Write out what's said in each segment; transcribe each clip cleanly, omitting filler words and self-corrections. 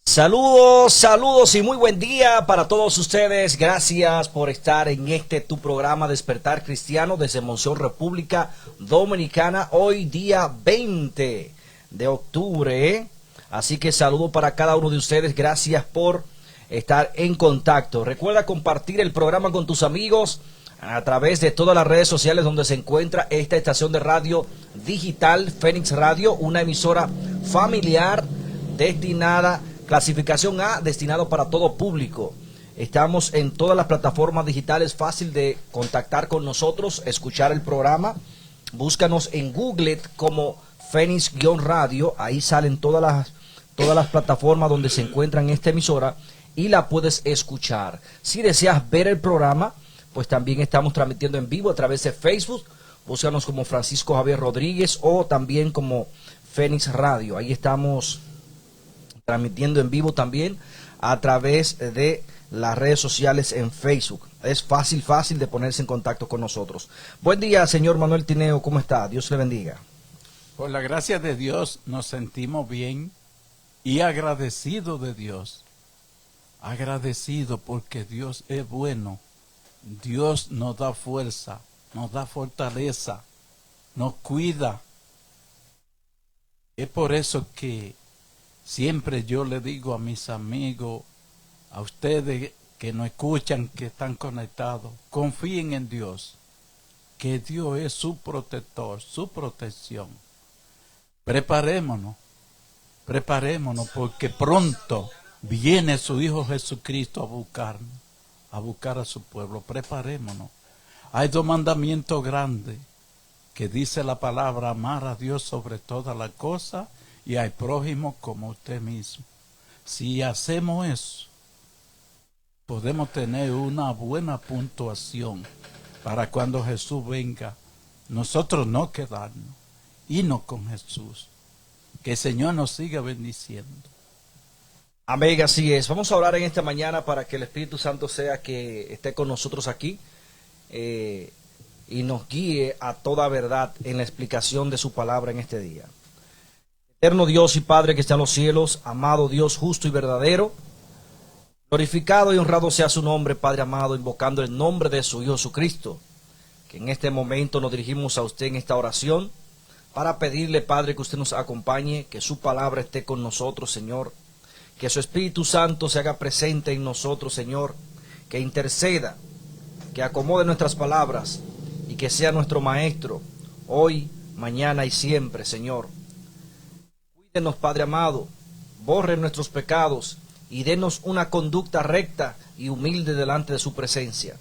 Saludos, saludos y muy buen día para todos ustedes. Gracias por estar en tu programa Despertar Cristiano desde Monción, República Dominicana. Hoy día 20 de octubre. Así que saludo para cada uno de ustedes. Gracias por estar en contacto. Recuerda compartir el programa con tus amigos a través de todas las redes sociales donde se encuentra esta estación de radio digital, Fénix Radio, una emisora familiar destinada, clasificación A, destinado para todo público. Estamos en todas las plataformas digitales, fácil de contactar con nosotros, escuchar el programa. Búscanos en Google como Fénix-Radio, ahí salen todas las plataformas donde se encuentran esta emisora y la puedes escuchar. Si deseas ver el programa, pues también estamos transmitiendo en vivo a través de Facebook. Búscanos como Francisco Javier Rodríguez o también como Fénix Radio. Ahí estamos transmitiendo en vivo también a través de las redes sociales en Facebook. Es fácil de ponerse en contacto con nosotros. Buen día, señor Manuel Tineo, ¿cómo está? Dios le bendiga. Por la gracia de Dios nos sentimos bien y agradecidos de Dios. Agradecido porque Dios es bueno. Dios nos da fuerza, nos da fortaleza, nos cuida. Es por eso que siempre yo le digo a mis amigos, a ustedes que nos escuchan, que están conectados, confíen en Dios, que Dios es su protector, su protección. Preparémonos porque pronto viene su Hijo Jesucristo a buscar a su pueblo. Preparémonos. Hay dos mandamientos grandes que dice la palabra: amar a Dios sobre todas las cosas y al prójimo como usted mismo. Si hacemos eso, podemos tener una buena puntuación para cuando Jesús venga, nosotros no quedarnos, irnos con Jesús. Que el Señor nos siga bendiciendo. Amén, así es. Vamos a orar en esta mañana para que el Espíritu Santo sea que esté con nosotros aquí y nos guíe a toda verdad en la explicación de su palabra en este día. Eterno Dios y Padre que está en los cielos, amado Dios justo y verdadero, glorificado y honrado sea su nombre, Padre amado, invocando el nombre de su Hijo Jesucristo, que en este momento nos dirigimos a usted en esta oración para pedirle, Padre, que usted nos acompañe, que su palabra esté con nosotros, Señor, que su Espíritu Santo se haga presente en nosotros, Señor, que interceda, que acomode nuestras palabras y que sea nuestro Maestro, hoy, mañana y siempre, Señor. Cuídenos, Padre amado, borre nuestros pecados y denos una conducta recta y humilde delante de su presencia.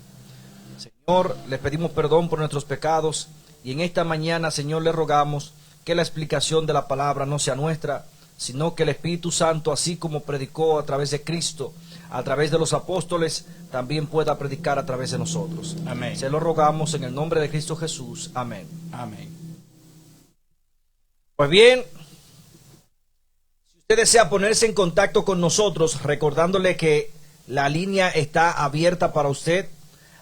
Señor, le pedimos perdón por nuestros pecados y en esta mañana, Señor, le rogamos que la explicación de la palabra no sea nuestra, sino que el Espíritu Santo, así como predicó a través de Cristo, a través de los apóstoles, también pueda predicar a través de nosotros. Amén. Se lo rogamos en el nombre de Cristo Jesús. Amén. Amén. Pues bien, si usted desea ponerse en contacto con nosotros, recordándole que la línea está abierta para usted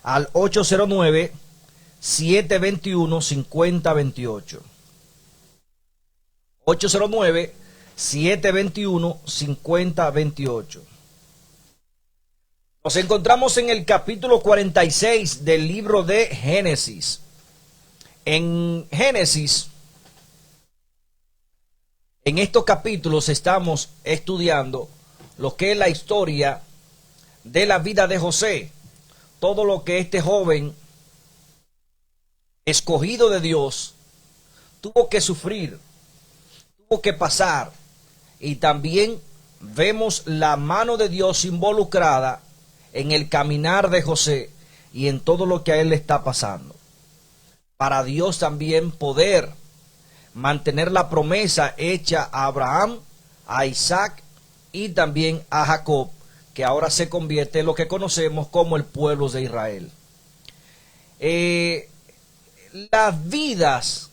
al 809-721-5028. 809-721-5028. Nos encontramos en el capítulo 46 del libro de Génesis. En Génesis, en estos capítulos estamos estudiando lo que es la historia de la vida de José. Todo lo que este joven escogido de Dios tuvo que sufrir, tuvo que pasar, y también vemos la mano de Dios involucrada en el caminar de José y en todo lo que a él le está pasando. Para Dios también poder mantener la promesa hecha a Abraham, a Isaac y también a Jacob, que ahora se convierte en lo que conocemos como el pueblo de Israel. Las vidas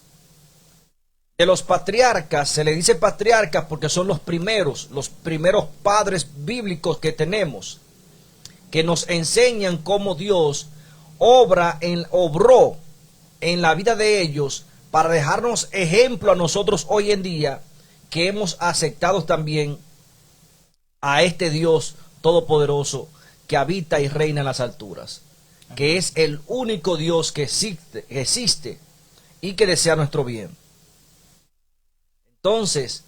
de los patriarcas, se le dice patriarcas porque son los primeros padres bíblicos que tenemos, que nos enseñan cómo Dios obró en la vida de ellos para dejarnos ejemplo a nosotros hoy en día, que hemos aceptado también a este Dios todopoderoso que habita y reina en las alturas, que es el único Dios que existe y que desea nuestro bien. Entonces,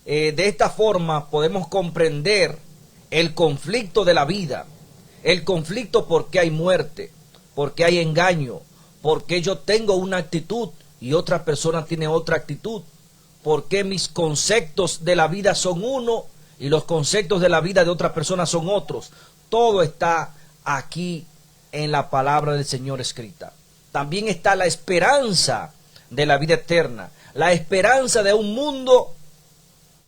de esta forma podemos comprender el conflicto de la vida, el conflicto porque hay muerte, porque hay engaño, porque yo tengo una actitud y otra persona tiene otra actitud, porque mis conceptos de la vida son uno y los conceptos de la vida de otra persona son otros. Todo está aquí en la palabra del Señor escrita. También está la esperanza de la vida eterna, la esperanza de un mundo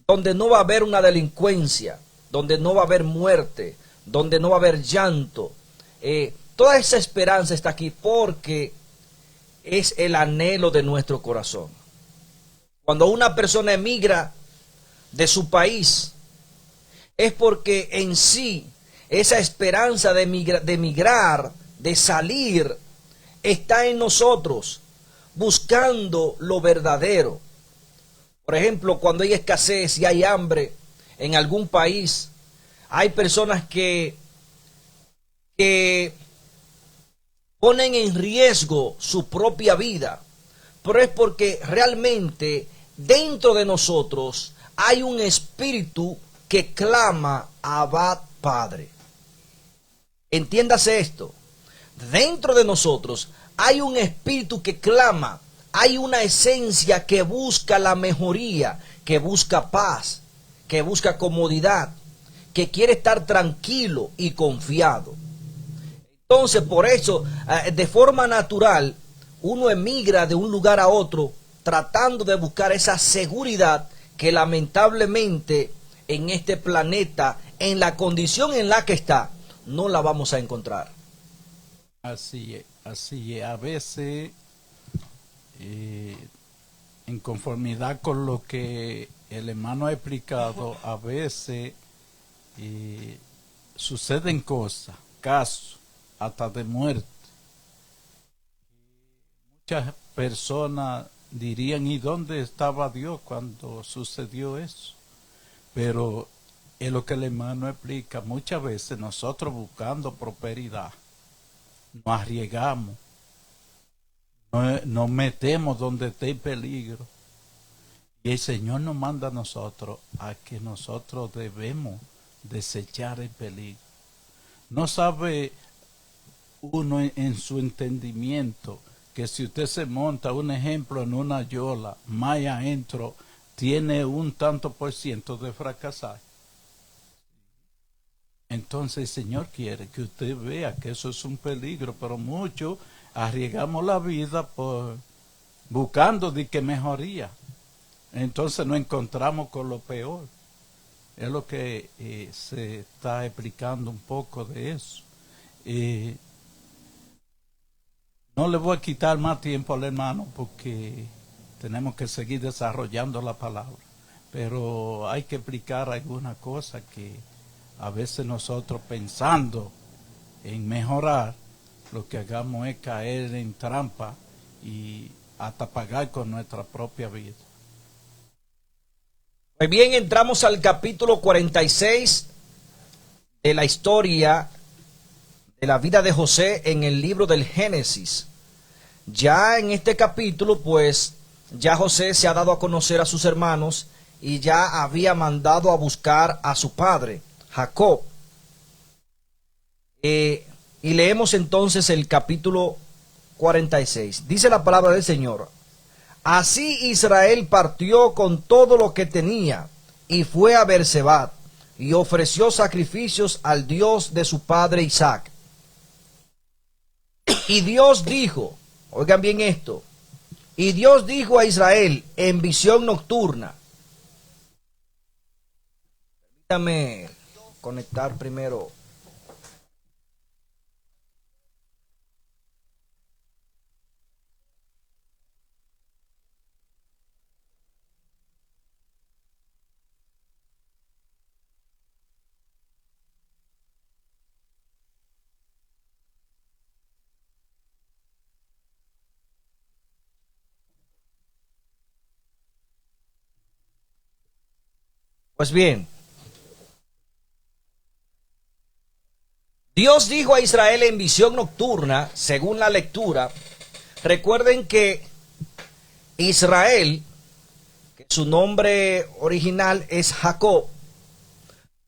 donde no va a haber una delincuencia, donde no va a haber muerte, donde no va a haber llanto. Toda esa esperanza está aquí porque es el anhelo de nuestro corazón. Cuando una persona emigra de su país, es porque en sí esa esperanza de emigrar, de salir, está en nosotros, buscando lo verdadero. Por ejemplo, cuando hay escasez y hay hambre en algún país, hay personas que ponen en riesgo su propia vida, pero es porque realmente dentro de nosotros hay un espíritu que clama a Abba Padre. Entiéndase esto. Dentro de nosotros hay un espíritu que clama, hay una esencia que busca la mejoría, que busca paz, que busca comodidad, que quiere estar tranquilo y confiado. Entonces, por eso, de forma natural, uno emigra de un lugar a otro tratando de buscar esa seguridad que lamentablemente en este planeta, en la condición en la que está, no la vamos a encontrar. Así es, así es. A veces, en conformidad con lo que el hermano ha explicado, a veces suceden cosas, casos, hasta de muerte. Muchas personas dirían, ¿y dónde estaba Dios cuando sucedió eso? Pero es lo que el hermano explica. Muchas veces nosotros buscando prosperidad, nos arriesgamos, nos metemos donde esté el peligro. Y el Señor nos manda a nosotros a que nosotros debemos desechar el peligro. No sabe uno en su entendimiento que si usted se monta, un ejemplo, en una yola, más adentro, tiene un tanto por ciento de fracasar. Entonces el Señor quiere que usted vea que eso es un peligro, pero muchos arriesgamos la vida por buscando de que mejoría. Entonces nos encontramos con lo peor. Es lo que se está explicando un poco de eso. No le voy a quitar más tiempo al hermano porque tenemos que seguir desarrollando la palabra. Pero hay que explicar alguna cosa que a veces nosotros pensando en mejorar, lo que hagamos es caer en trampa y hasta pagar con nuestra propia vida. Pues bien, entramos al capítulo 46 de la historia de la vida de José en el libro del Génesis. Ya en este capítulo, pues, ya José se ha dado a conocer a sus hermanos y ya había mandado a buscar a su padre, Jacob. Y leemos entonces el capítulo 46. Dice la palabra del Señor: Así Israel partió con todo lo que tenía y fue a Berseba y ofreció sacrificios al Dios de su padre Isaac. Y Dios dijo, oigan bien esto, y Dios dijo a Israel en visión nocturna. Permítame conectar primero. Pues bien, Dios dijo a Israel en visión nocturna, según la lectura. Recuerden que Israel, que su nombre original es Jacob,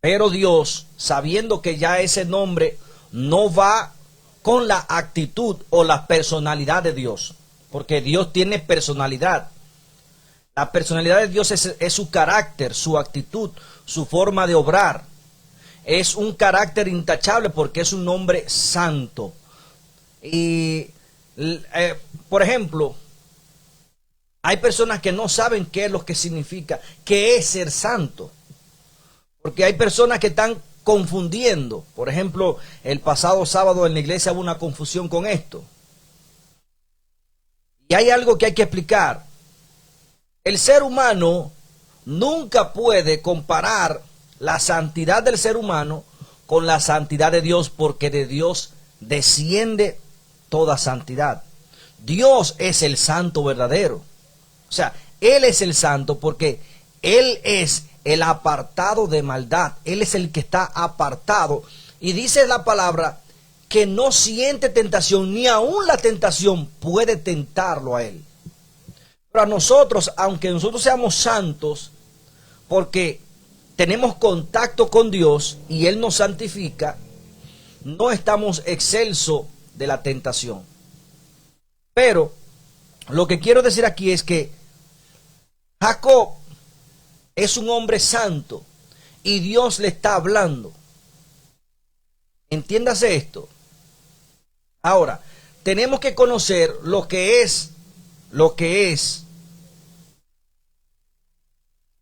pero Dios, sabiendo que ya ese nombre no va con la actitud o la personalidad de Dios, porque Dios tiene personalidad. La personalidad de Dios es su carácter, su actitud, su forma de obrar. Es un carácter intachable porque es un nombre santo. Y, por ejemplo, hay personas que no saben qué es lo que significa, qué es ser santo. Porque hay personas que están confundiendo. Por ejemplo, el pasado sábado en la iglesia hubo una confusión con esto. Y hay algo que hay que explicar. El ser humano nunca puede comparar la santidad del ser humano con la santidad de Dios, porque de Dios desciende toda santidad. Dios es el santo verdadero. O sea, Él es el santo porque Él es el apartado de maldad. Él es el que está apartado. Y dice la palabra que no siente tentación, ni aún la tentación puede tentarlo a Él. Pero a nosotros, aunque nosotros seamos santos, porque tenemos contacto con Dios y Él nos santifica, no estamos excelsos de la tentación. Pero lo que quiero decir aquí es que Jacob es un hombre santo y Dios le está hablando. Entiéndase esto. Ahora, tenemos que conocer lo que es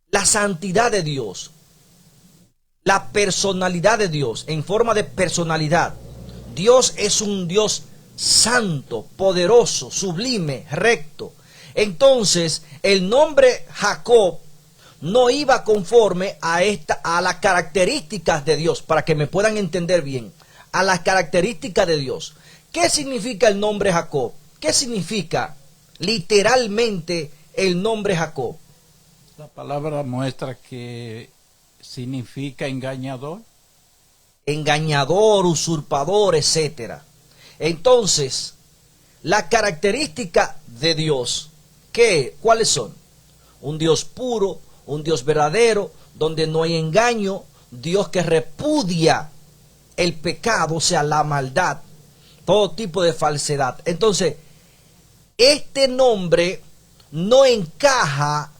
la santidad de Dios. La personalidad de Dios, en forma de personalidad. Dios es un Dios santo, poderoso, sublime, recto. Entonces, el nombre Jacob no iba conforme a las características de Dios, para que me puedan entender bien, a las características de Dios. ¿Qué significa el nombre Jacob? ¿Qué significa literalmente el nombre Jacob? La palabra muestra que significa engañador. Engañador, usurpador, etcétera. Entonces, la característica de Dios, ¿cuáles son? Un Dios puro, un Dios verdadero, donde no hay engaño, Dios que repudia el pecado, o sea, la maldad, todo tipo de falsedad. Entonces, este nombre no encaja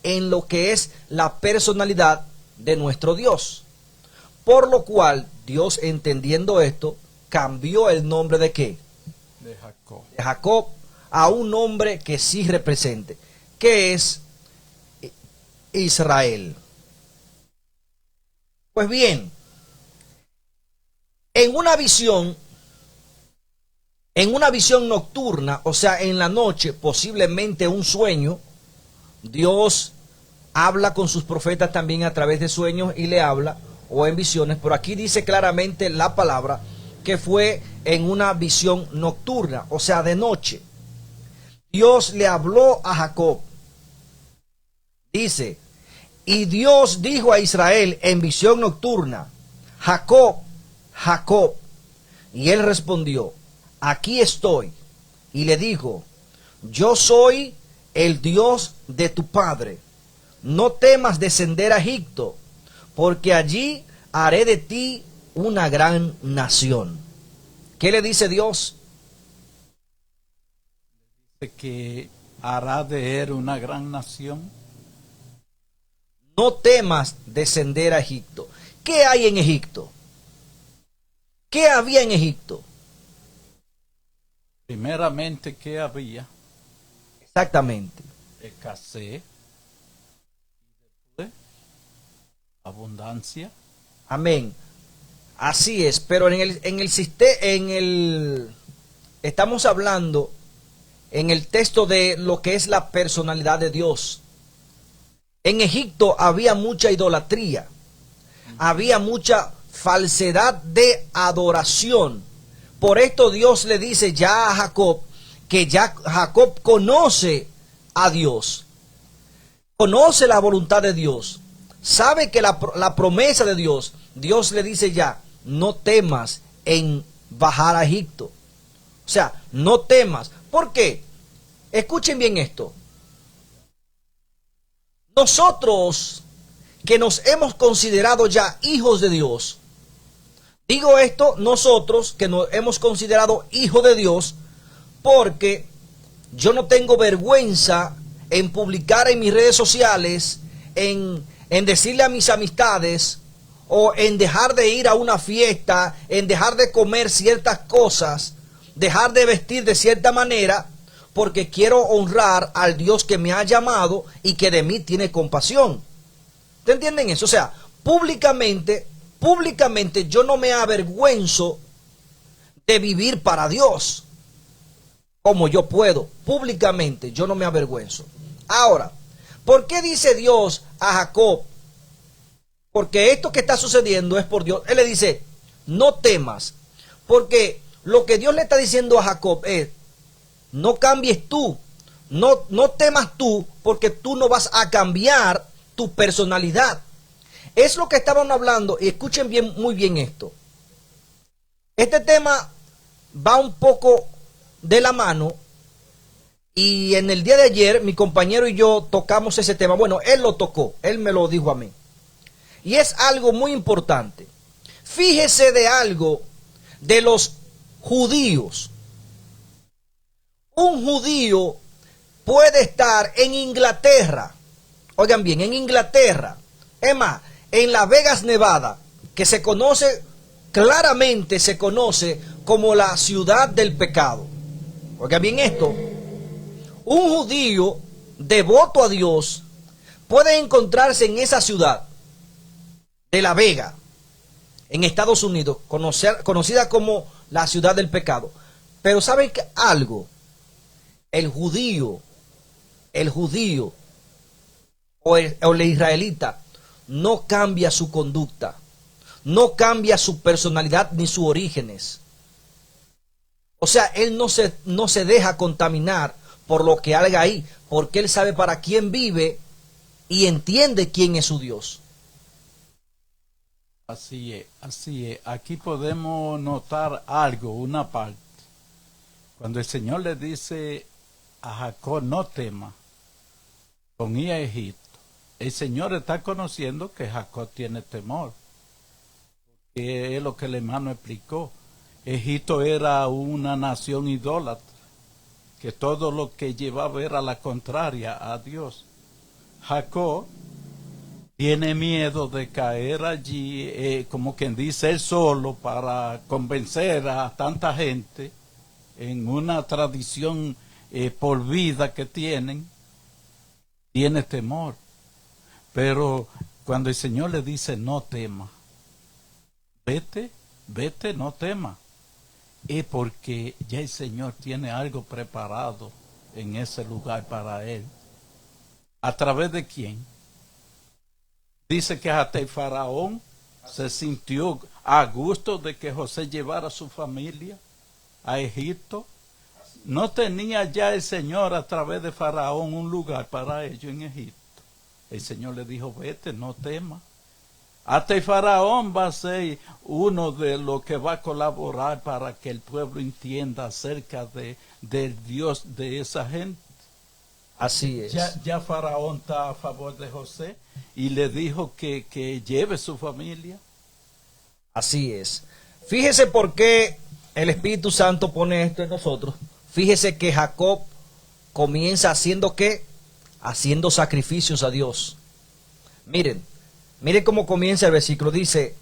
en lo que es la personalidad de nuestro Dios. Por lo cual, Dios, entendiendo esto, cambió el nombre ¿de qué? De Jacob. De Jacob a un nombre que sí represente, que es Israel. Pues bien, en una visión nocturna, o sea, en la noche, posiblemente un sueño, Dios habla con sus profetas también a través de sueños y le habla, o en visiones, pero aquí dice claramente la palabra que fue en una visión nocturna, o sea, de noche. Dios le habló a Jacob. Dice, y Dios dijo a Israel en visión nocturna, Jacob, Jacob. Y él respondió, aquí estoy. Y le dijo, yo soy el Dios de tu padre. No temas descender a Egipto, porque allí haré de ti una gran nación. ¿Qué le dice Dios? Dice que hará de él una gran nación. No temas descender a Egipto. ¿Qué hay en Egipto? ¿Qué había en Egipto? Primeramente, ¿qué había? Exactamente. Escasez. Después, abundancia. Amén. Así es, pero estamos hablando en el texto de lo que es la personalidad de Dios. En Egipto había mucha idolatría, había mucha falsedad de adoración. Por esto Dios le dice ya a Jacob, que ya Jacob conoce a Dios, conoce la voluntad de Dios, sabe que la promesa de Dios, Dios le dice ya, no temas en bajar a Egipto. O sea, no temas. ¿Por qué? Escuchen bien esto. Nosotros que nos hemos considerado ya hijos de Dios, digo esto, nosotros que nos hemos considerado hijos de Dios, porque yo no tengo vergüenza en publicar en mis redes sociales, en decirle a mis amistades, o en dejar de ir a una fiesta, en dejar de comer ciertas cosas, dejar de vestir de cierta manera, porque quiero honrar al Dios que me ha llamado y que de mí tiene compasión. ¿Te entienden eso? O sea, públicamente yo no me avergüenzo de vivir para Dios como yo puedo. Públicamente yo no me avergüenzo. Ahora, ¿por qué dice Dios a Jacob? Porque esto que está sucediendo es por Dios. Él le dice, no temas. Porque lo que Dios le está diciendo a Jacob es, no cambies tú. No temas tú, porque tú no vas a cambiar tu personalidad. Es lo que estaban hablando, y escuchen bien, muy bien esto. Este tema va un poco de la mano, y en el día de ayer mi compañero y yo tocamos ese tema. Bueno, él lo tocó, él me lo dijo a mí. Y es algo muy importante. Fíjese de algo de los judíos. Un judío puede estar en Inglaterra. Oigan bien, en Inglaterra. Es más, en Las Vegas, Nevada, que se conoce, claramente se conoce como la ciudad del pecado. Oigan bien esto. Un judío devoto a Dios puede encontrarse en esa ciudad de La Vega, en Estados Unidos, conocida como la ciudad del pecado. Pero ¿saben qué? Algo, el judío o el israelita no cambia su conducta, no cambia su personalidad ni sus orígenes. O sea, él no se deja contaminar por lo que haga ahí, porque él sabe para quién vive y entiende quién es su Dios. Así es, así es. Aquí podemos notar algo, una parte. Cuando el Señor le dice a Jacob, no tema, con ir a Egipto, el Señor está conociendo que Jacob tiene temor. Que es lo que el hermano explicó. Egipto era una nación idólatra, que todo lo que llevaba era la contraria a Dios. Jacob tiene miedo de caer allí, como quien dice, él solo, para convencer a tanta gente en una tradición por vida que tienen. Tiene temor. Pero cuando el Señor le dice, no tema, vete, no tema, es porque ya el Señor tiene algo preparado en ese lugar para él. ¿A través de quién? Dice que hasta el faraón se sintió a gusto de que José llevara a su familia a Egipto. No tenía ya el Señor a través de faraón un lugar para ellos en Egipto. El Señor le dijo, vete, no temas. Hasta el faraón va a ser uno de los que va a colaborar para que el pueblo entienda acerca del Dios de esa gente. Así es. Ya faraón está a favor de José y le dijo que lleve su familia. Así es. Fíjese por qué el Espíritu Santo pone esto en nosotros. Fíjese que Jacob comienza haciendo ¿qué? Haciendo sacrificios a Dios. Miren cómo comienza el versículo. Dice,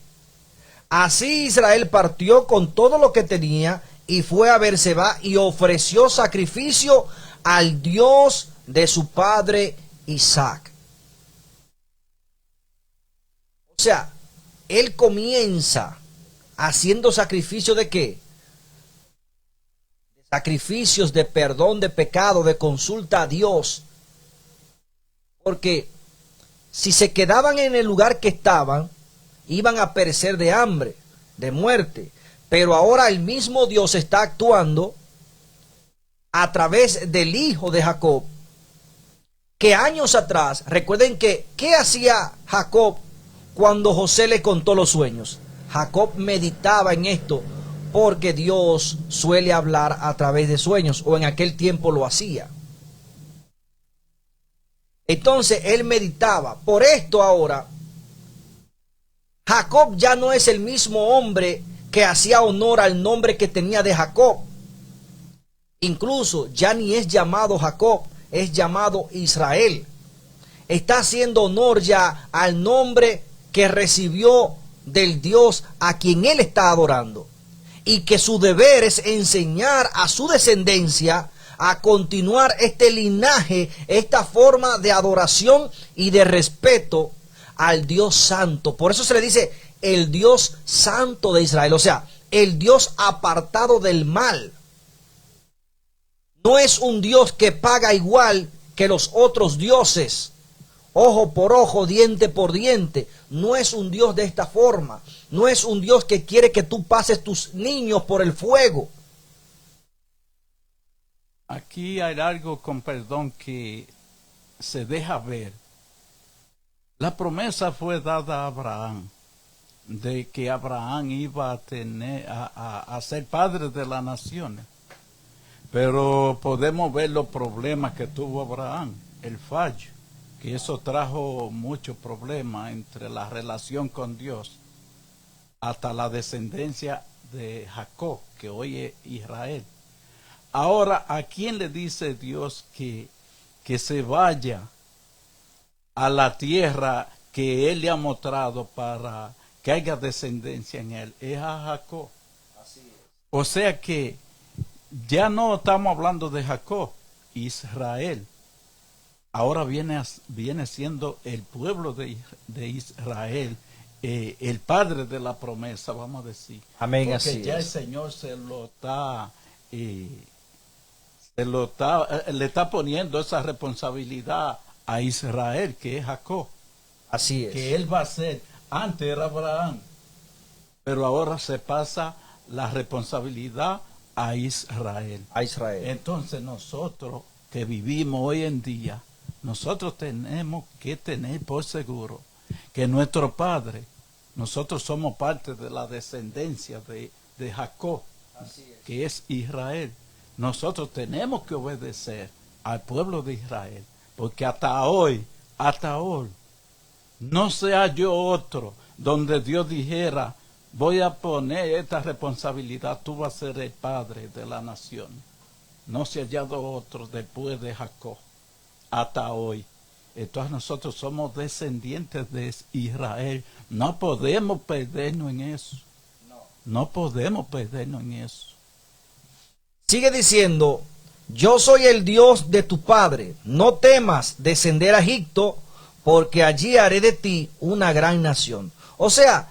así Israel partió con todo lo que tenía y fue a Berseba y ofreció sacrificio al Dios de su padre Isaac. O sea, él comienza haciendo sacrificio de ¿qué? Sacrificios de perdón de pecado, de consulta a Dios. Porque si se quedaban en el lugar que estaban, iban a perecer de hambre, de muerte. Pero ahora el mismo Dios está actuando a través del hijo de Jacob, que años atrás, recuerden que, ¿qué hacía Jacob cuando José le contó los sueños? Jacob meditaba en esto porque Dios suele hablar a través de sueños, o en aquel tiempo lo hacía. Entonces él meditaba. Por esto ahora Jacob ya no es el mismo hombre que hacía honor al nombre que tenía de Jacob. Incluso ya ni es llamado Jacob, es llamado Israel. Está haciendo honor ya al nombre que recibió del Dios a quien él está adorando. Y que su deber es enseñar a su descendencia a continuar este linaje, esta forma de adoración y de respeto al Dios santo. Por eso se le dice el Dios santo de Israel, o sea, el Dios apartado del mal. No es un Dios que paga igual que los otros dioses, ojo por ojo, diente por diente. No es un Dios de esta forma. No es un Dios que quiere que tú pases tus niños por el fuego. Aquí hay algo, con perdón, que se deja ver. La promesa fue dada a Abraham, de que Abraham iba a tener a ser padre de las naciones. Pero podemos ver los problemas que tuvo Abraham, el fallo, que eso trajo muchos problemas entre la relación con Dios, hasta la descendencia de Jacob, que hoy es Israel. Ahora, ¿a quién le dice Dios que se vaya a la tierra que Él le ha mostrado para que haya descendencia en Él? Es a Jacob. Así es. O sea que ya no estamos hablando de Jacob, Israel. Ahora viene siendo el pueblo de Israel, el padre de la promesa, vamos a decir. Amén. Porque así ya es. el Señor le está poniendo esa responsabilidad a Israel, que es Jacob. Así es. Que él va a ser. Antes era Abraham, pero ahora se pasa la responsabilidad a Israel. A Israel. Entonces nosotros que vivimos hoy en día, nosotros tenemos que tener por seguro que nuestro Padre, nosotros somos parte de la descendencia de Jacob, que es Israel. Nosotros tenemos que obedecer al pueblo de Israel, porque hasta hoy, no se halló otro donde Dios dijera: voy a poner esta responsabilidad, tú vas a ser el padre de la nación. No se ha hallado otro después de Jacob, hasta hoy. Entonces nosotros somos descendientes de Israel. No podemos perdernos en eso. No podemos perdernos en eso. Sigue diciendo: yo soy el Dios de tu padre. No temas descender a Egipto, porque allí haré de ti una gran nación. O sea,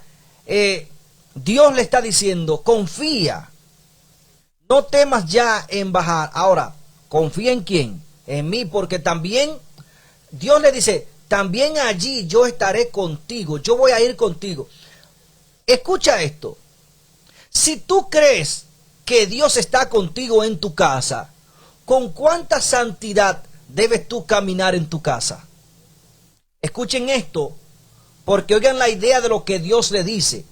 Dios le está diciendo: confía. No temas ya en bajar. Ahora, ¿confía en quién? En mí, porque también Dios le dice: también allí yo estaré contigo. Yo voy a ir contigo. Escucha esto. Si tú crees que Dios está contigo en tu casa, ¿con cuánta santidad debes tú caminar en tu casa? Escuchen esto, porque oigan la idea de lo que Dios le dice.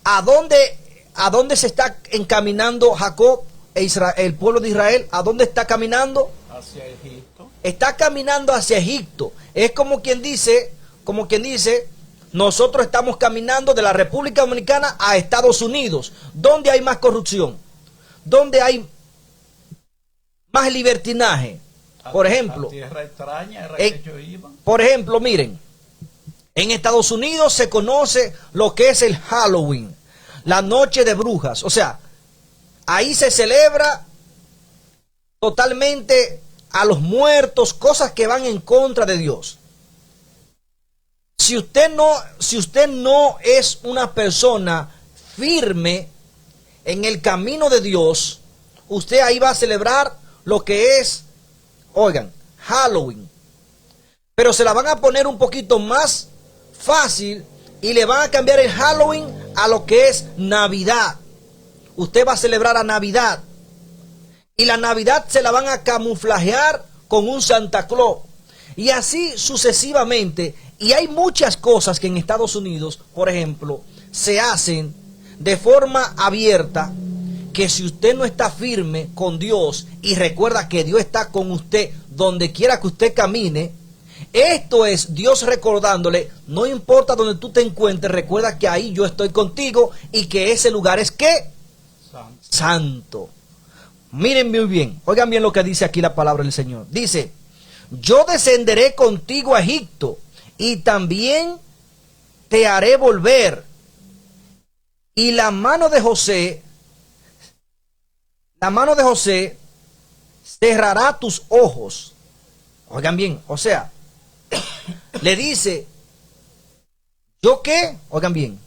¿A dónde se está encaminando Jacob e Israel, el pueblo de Israel? ¿A dónde está caminando? Hacia Egipto. Está caminando hacia Egipto. Es como quien dice, nosotros estamos caminando de la República Dominicana a Estados Unidos. ¿Dónde hay más corrupción? ¿Dónde hay más libertinaje? Por ejemplo, a tierra extraña era que ellos iban. Por ejemplo, miren, en Estados Unidos se conoce lo que es el Halloween, la noche de brujas. O sea, ahí se celebra totalmente a los muertos, cosas que van en contra de Dios. Si usted no es una persona firme en el camino de Dios, usted ahí va a celebrar lo que es, oigan, Halloween. Pero se la van a poner un poquito más fácil y le van a cambiar el Halloween a lo que es Navidad. Usted va a celebrar a Navidad. Y la Navidad se la van a camuflajear con un Santa Claus. Y así sucesivamente. Y hay muchas cosas que en Estados Unidos, por ejemplo, se hacen de forma abierta que si usted no está firme con Dios y recuerda que Dios está con usted donde quiera que usted camine, esto es Dios recordándole, no importa donde tú te encuentres, recuerda que ahí yo estoy contigo y que ese lugar es ¿qué? Santo. Miren muy bien, oigan bien lo que dice aquí la palabra del Señor. Dice, yo descenderé contigo a Egipto y también te haré volver. Y la mano de José cerrará tus ojos. Oigan bien, o sea, le dice, ¿yo qué? Oigan bien,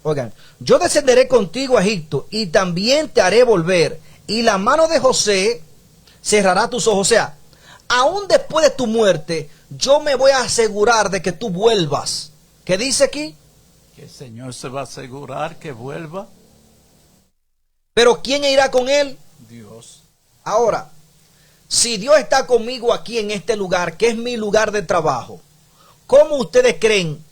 oigan, yo descenderé contigo a Egipto y también te haré volver. Y la mano de José cerrará tus ojos. O sea, aún después de tu muerte, yo me voy a asegurar de que tú vuelvas. ¿Qué dice aquí? Que el Señor se va a asegurar que vuelva. Pero ¿quién irá con él? Dios. Ahora, si Dios está conmigo aquí en este lugar, que es mi lugar de trabajo, ¿cómo ustedes creen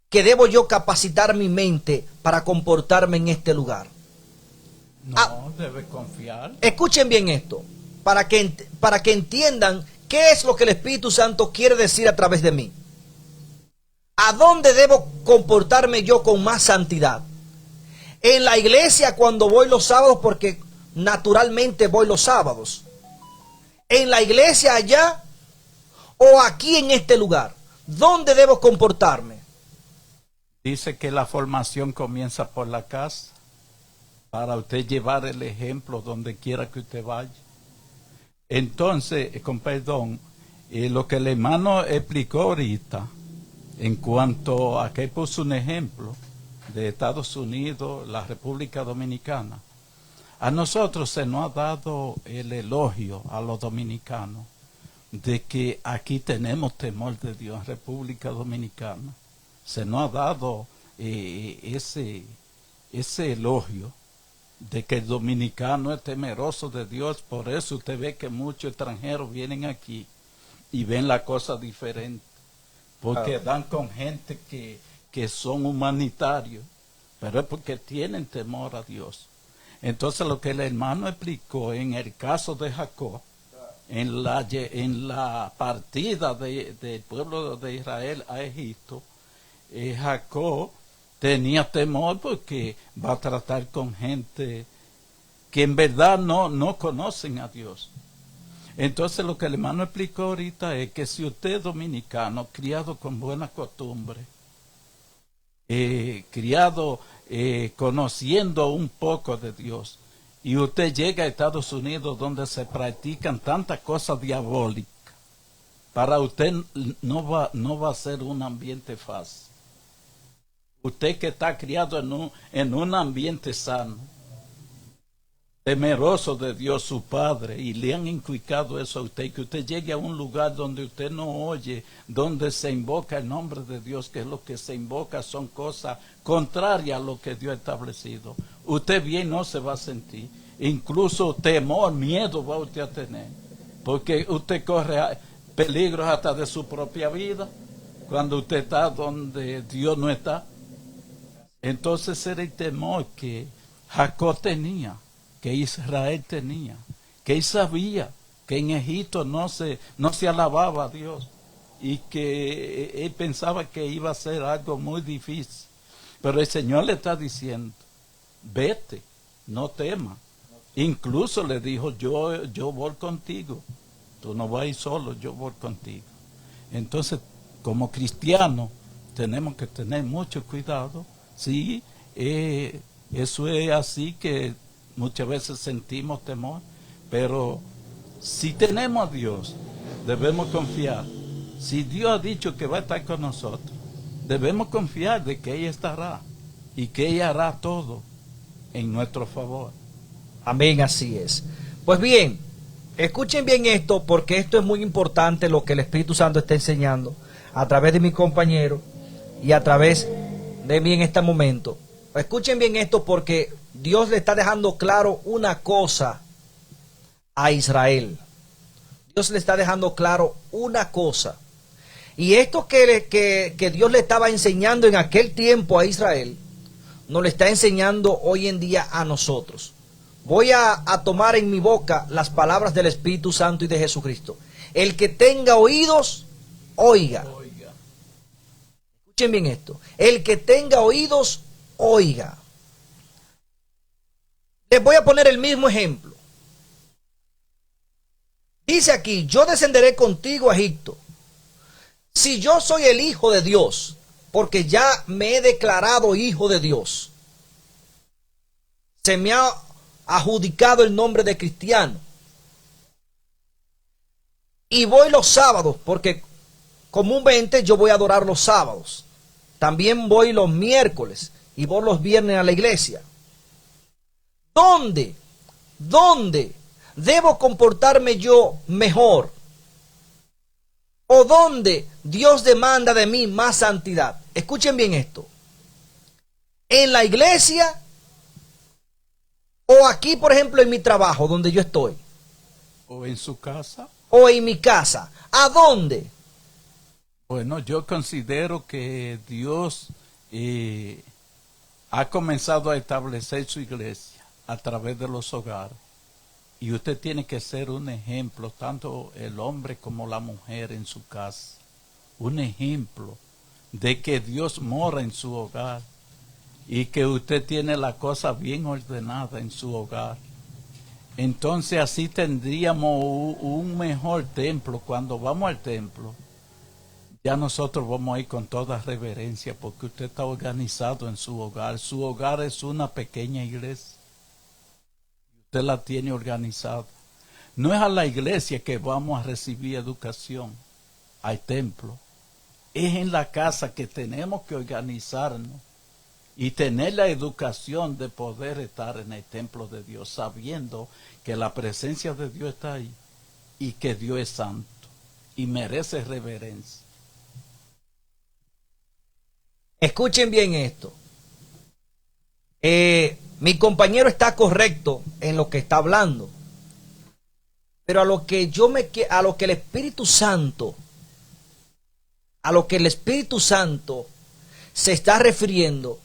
que debo yo capacitar mi mente para comportarme en este lugar? No, debe confiar. Escuchen bien esto, para que entiendan qué es lo que el Espíritu Santo quiere decir a través de mí. ¿A dónde debo comportarme yo con más santidad? En la iglesia cuando voy los sábados, porque naturalmente voy los sábados. En la iglesia allá o aquí en este lugar. ¿Dónde debo comportarme? Dice que la formación comienza por la casa, para usted llevar el ejemplo donde quiera que usted vaya. Entonces, con perdón, lo que el hermano explicó ahorita, en cuanto a que puso un ejemplo de Estados Unidos, la República Dominicana, a nosotros se nos ha dado el elogio a los dominicanos de que aquí tenemos temor de Dios en República Dominicana. Se nos ha dado ese elogio de que el dominicano es temeroso de Dios. Por eso usted ve que muchos extranjeros vienen aquí y ven la cosa diferente, porque dan con gente que son humanitarios, pero es porque tienen temor a Dios. Entonces lo que el hermano explicó en el caso de Jacob, en la partida del pueblo de Israel a Egipto, Jacob tenía temor porque va a tratar con gente que en verdad no conocen a Dios. Entonces lo que el hermano explicó ahorita es que si usted es dominicano, criado con buena costumbre, criado conociendo un poco de Dios, y usted llega a Estados Unidos donde se practican tantas cosas diabólicas, para usted no va a ser un ambiente fácil. Usted que está criado en un ambiente sano, temeroso de Dios su Padre, y le han inculcado eso a usted, que usted llegue a un lugar donde usted no oye, donde se invoca el nombre de Dios, que es lo que se invoca son cosas contrarias a lo que Dios ha establecido. Usted bien no se va a sentir, incluso temor, miedo va usted a tener, porque usted corre peligros hasta de su propia vida, cuando usted está donde Dios no está. Entonces era el temor que Jacob tenía, que Israel tenía, que él sabía que en Egipto no se alababa a Dios y que él pensaba que iba a ser algo muy difícil. Pero el Señor le está diciendo, vete, no temas. Incluso le dijo, yo voy contigo, tú no vas a ir solo, yo voy contigo. Entonces, como cristianos, tenemos que tener mucho cuidado. Sí, eso es así que muchas veces sentimos temor, pero si tenemos a Dios, debemos confiar. Si Dios ha dicho que va a estar con nosotros, debemos confiar de que Él estará y que Él hará todo en nuestro favor. Amén, así es. Pues bien, escuchen bien esto, porque esto es muy importante lo que el Espíritu Santo está enseñando a través de mi compañero y a través de mí en este momento. Escuchen bien esto, porque Dios le está dejando claro una cosa a Israel. Dios le está dejando claro una cosa. Y esto que Dios le estaba enseñando en aquel tiempo a Israel, nos lo está enseñando hoy en día a nosotros. Voy a tomar en mi boca las palabras del Espíritu Santo y de Jesucristo. El que tenga oídos, oiga. Escuchen bien esto. El que tenga oídos, oiga. Les voy a poner el mismo ejemplo. Dice aquí, yo descenderé contigo a Egipto. Si yo soy el Hijo de Dios, porque ya me he declarado Hijo de Dios, se me ha adjudicado el nombre de cristiano, y voy los sábados, porque comúnmente yo voy a adorar los sábados, también voy los miércoles y voy los viernes a la iglesia. ¿Dónde debo comportarme yo mejor? ¿O dónde Dios demanda de mí más santidad? Escuchen bien esto. ¿En la iglesia? ¿O aquí, por ejemplo, en mi trabajo, donde yo estoy? ¿O en su casa? ¿O en mi casa? ¿A dónde? Bueno, yo considero que Dios ha comenzado a establecer su iglesia a través de los hogares. Y usted tiene que ser un ejemplo, tanto el hombre como la mujer en su casa. Un ejemplo de que Dios mora en su hogar y que usted tiene la cosa bien ordenada en su hogar. Entonces así tendríamos un mejor templo. Cuando vamos al templo, ya nosotros vamos a ir con toda reverencia porque usted está organizado en su hogar. Su hogar es una pequeña iglesia. Usted la tiene organizada. No es a la iglesia que vamos a recibir educación, al templo. Es en la casa que tenemos que organizarnos y tener la educación de poder estar en el templo de Dios, sabiendo que la presencia de Dios está ahí y que Dios es santo y merece reverencia. Escuchen bien esto. Mi compañero está correcto en lo que está hablando, pero a lo que el Espíritu Santo, se está refiriendo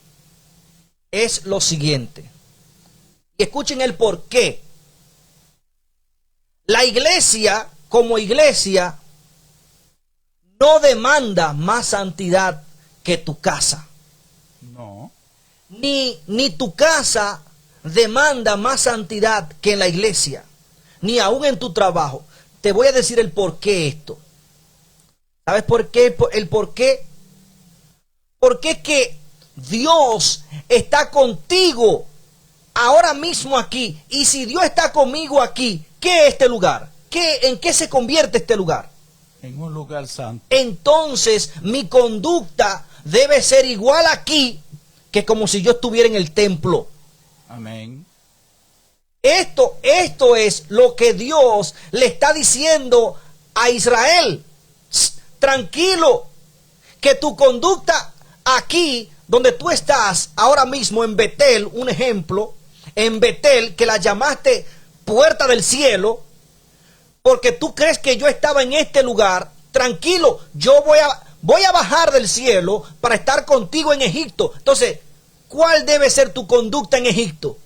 es lo siguiente. Y escuchen el por qué. La iglesia, como iglesia, no demanda más santidad que tu casa. No. Ni tu casa demanda más santidad que en la iglesia, ni aún en tu trabajo. Te voy a decir el por qué esto. ¿Sabes por qué? El por qué. Porque es que Dios está contigo ahora mismo aquí. Y si Dios está conmigo aquí, ¿qué es este lugar? ¿En qué se convierte este lugar? En un lugar santo. Entonces mi conducta debe ser igual aquí que como si yo estuviera en el templo. Amén. Esto es lo que Dios le está diciendo a Israel. Tranquilo, que tu conducta aquí, donde tú estás ahora mismo en Betel, un ejemplo, en Betel, que la llamaste puerta del cielo, porque tú crees que yo estaba en este lugar. Tranquilo, yo voy a bajar del cielo para estar contigo en Egipto. Entonces, ¿cuál debe ser tu conducta en Egipto?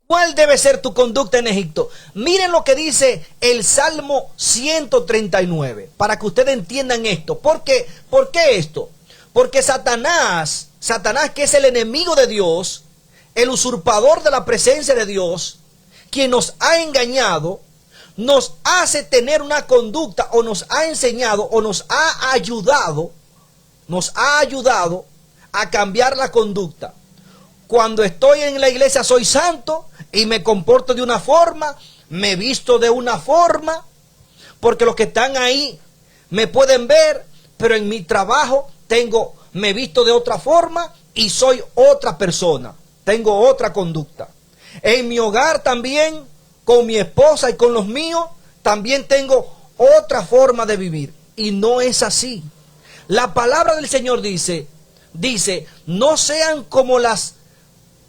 ¿Cuál debe ser tu conducta en Egipto? Miren lo que dice el Salmo 139, para que ustedes entiendan esto. ¿Por qué esto? Porque Satanás, que es el enemigo de Dios, el usurpador de la presencia de Dios, quien nos ha engañado, nos hace tener una conducta, o nos ha enseñado, o nos ha ayudado a cambiar la conducta. Cuando estoy en la iglesia soy santo y me comporto de una forma, me visto de una forma, porque los que están ahí me pueden ver, pero en mi trabajo me visto de otra forma y soy otra persona, tengo otra conducta. En mi hogar también, con mi esposa y con los míos, también tengo otra forma de vivir. Y no es así. La palabra del Señor dice, no sean como las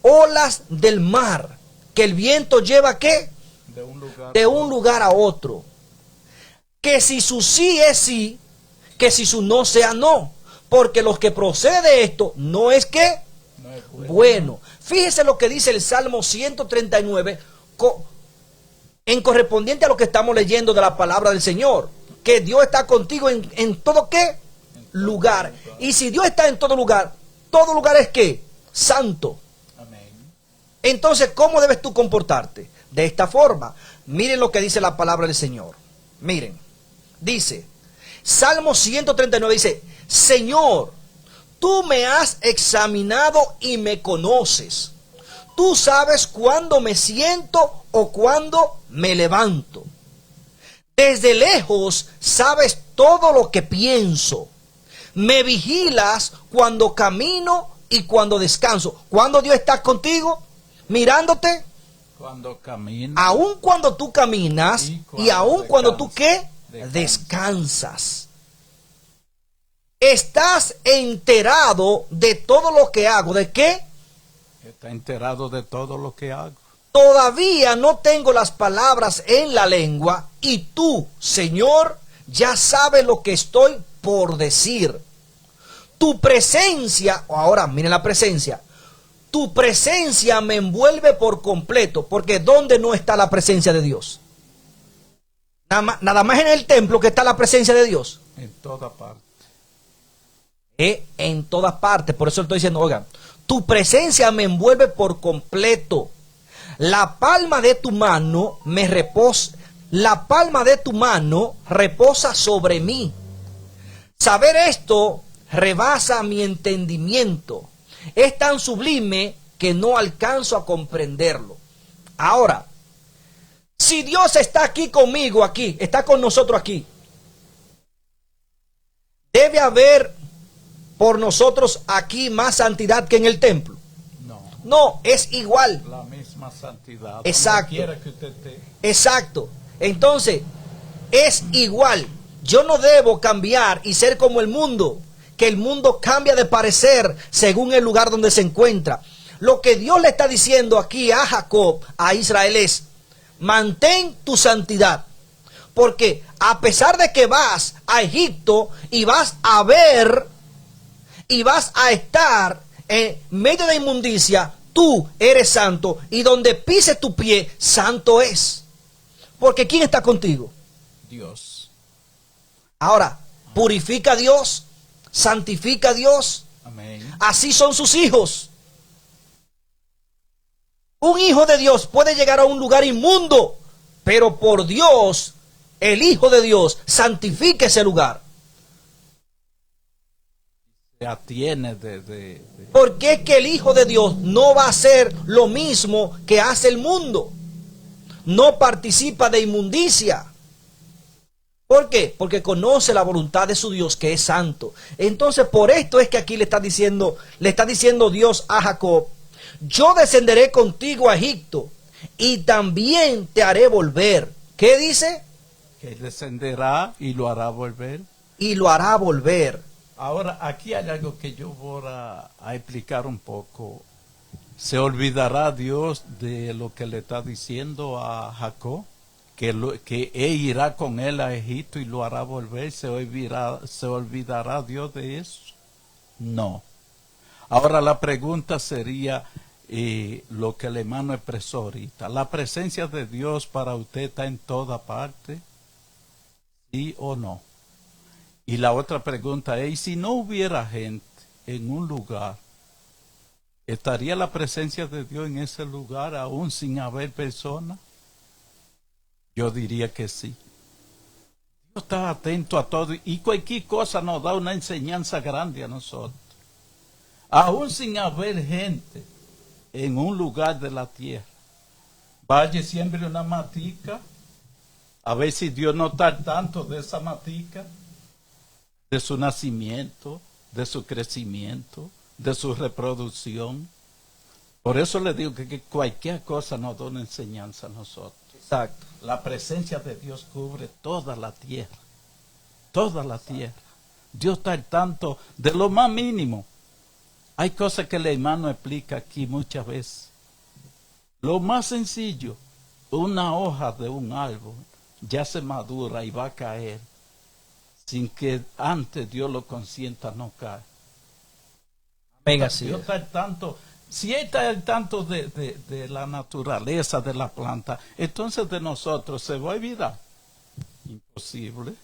olas del mar, que el viento lleva ¿qué? De un lugar a otro. Que si su sí es sí, que si su no sea no. porque los que procede esto no es que No es bueno. Fíjese lo que dice el Salmo 139 en correspondiente a lo que estamos leyendo de la palabra del Señor, que Dios está contigo en todo qué lugar. Y si Dios está en todo lugar es ¿qué? Santo. Amén. Entonces, ¿cómo debes tú comportarte? De esta forma. Miren lo que dice la palabra del Señor. Miren, dice, Salmo 139 dice, Señor, tú me has examinado y me conoces. Tú sabes cuándo me siento o cuándo me levanto. Desde lejos sabes todo lo que pienso. Me vigilas cuando camino y cuando descanso. ¿Cuándo Dios está contigo? Mirándote. Cuando camino. Aun cuando tú caminas y aun cuando tú ¿qué? Descansas. Estás enterado de todo lo que hago. ¿De qué? Está enterado de todo lo que hago. Todavía no tengo las palabras en la lengua y tú, Señor, ya sabes lo que estoy por decir. Tu presencia, ahora miren la presencia, tu presencia me envuelve por completo, porque ¿dónde no está la presencia de Dios? Nada más en el templo que está la presencia de Dios. En toda parte. En todas partes, por eso estoy diciendo, oigan, tu presencia me envuelve por completo. La palma de tu mano me reposa, la palma de tu mano reposa sobre mí. Saber esto rebasa mi entendimiento. Es tan sublime que no alcanzo a comprenderlo. Ahora, si Dios está aquí conmigo, aquí, está con nosotros aquí, debe haber por nosotros aquí más santidad que en el templo. No, es igual. La misma santidad. Exacto. Donde quiera que usted esté. Exacto. Entonces, es igual. Yo no debo cambiar y ser como el mundo, que el mundo cambia de parecer según el lugar donde se encuentra. Lo que Dios le está diciendo aquí a Jacob, a Israel es, mantén tu santidad. Porque a pesar de que vas a Egipto y vas a ver y vas a estar en medio de inmundicia, tú eres santo y donde pise tu pie, santo es. Porque ¿quién está contigo? Dios. Ahora, purifica a Dios, santifica a Dios. Amén. Así son sus hijos. Un hijo de Dios puede llegar a un lugar inmundo, pero por Dios, el Hijo de Dios santifica ese lugar. Se atiene Porque es que el Hijo de Dios no va a hacer lo mismo que hace el mundo. No participa de inmundicia. ¿Por qué? Porque conoce la voluntad de su Dios, que es santo. Entonces, por esto es que aquí le está diciendo Dios a Jacob, yo descenderé contigo a Egipto y también te haré volver. ¿Qué dice? Que descenderá y lo hará volver. Y lo hará volver. Ahora, aquí hay algo que yo voy a explicar un poco. ¿Se olvidará Dios de lo que le está diciendo a Jacob? Que él irá con él a Egipto y lo hará volver. ¿Se olvidará Dios de eso? No. Ahora la pregunta sería lo que el hermano expresó ahorita. ¿La presencia de Dios para usted está en toda parte? ¿Sí o no? Y la otra pregunta es, ¿y si no hubiera gente en un lugar, estaría la presencia de Dios en ese lugar aún sin haber personas? Yo diría que sí. Dios está atento a todo y cualquier cosa nos da una enseñanza grande a nosotros. Aún sin haber gente en un lugar de la tierra, vaya y siembre una matica, a ver si Dios no está al tanto de esa matica, de su nacimiento, de su crecimiento, de su reproducción. Por eso le digo que cualquier cosa nos da una enseñanza a nosotros. Exacto. La presencia de Dios cubre toda la tierra. Toda la tierra. Dios está al tanto de lo más mínimo. Hay cosas que el hermano explica aquí muchas veces. Lo más sencillo, una hoja de un árbol ya se madura y va a caer. sin que antes Dios lo consienta, no cae. Amén, así Dios es. está al tanto. Si Él está al tanto de la naturaleza de la planta, entonces de nosotros se va a olvidar. Imposible.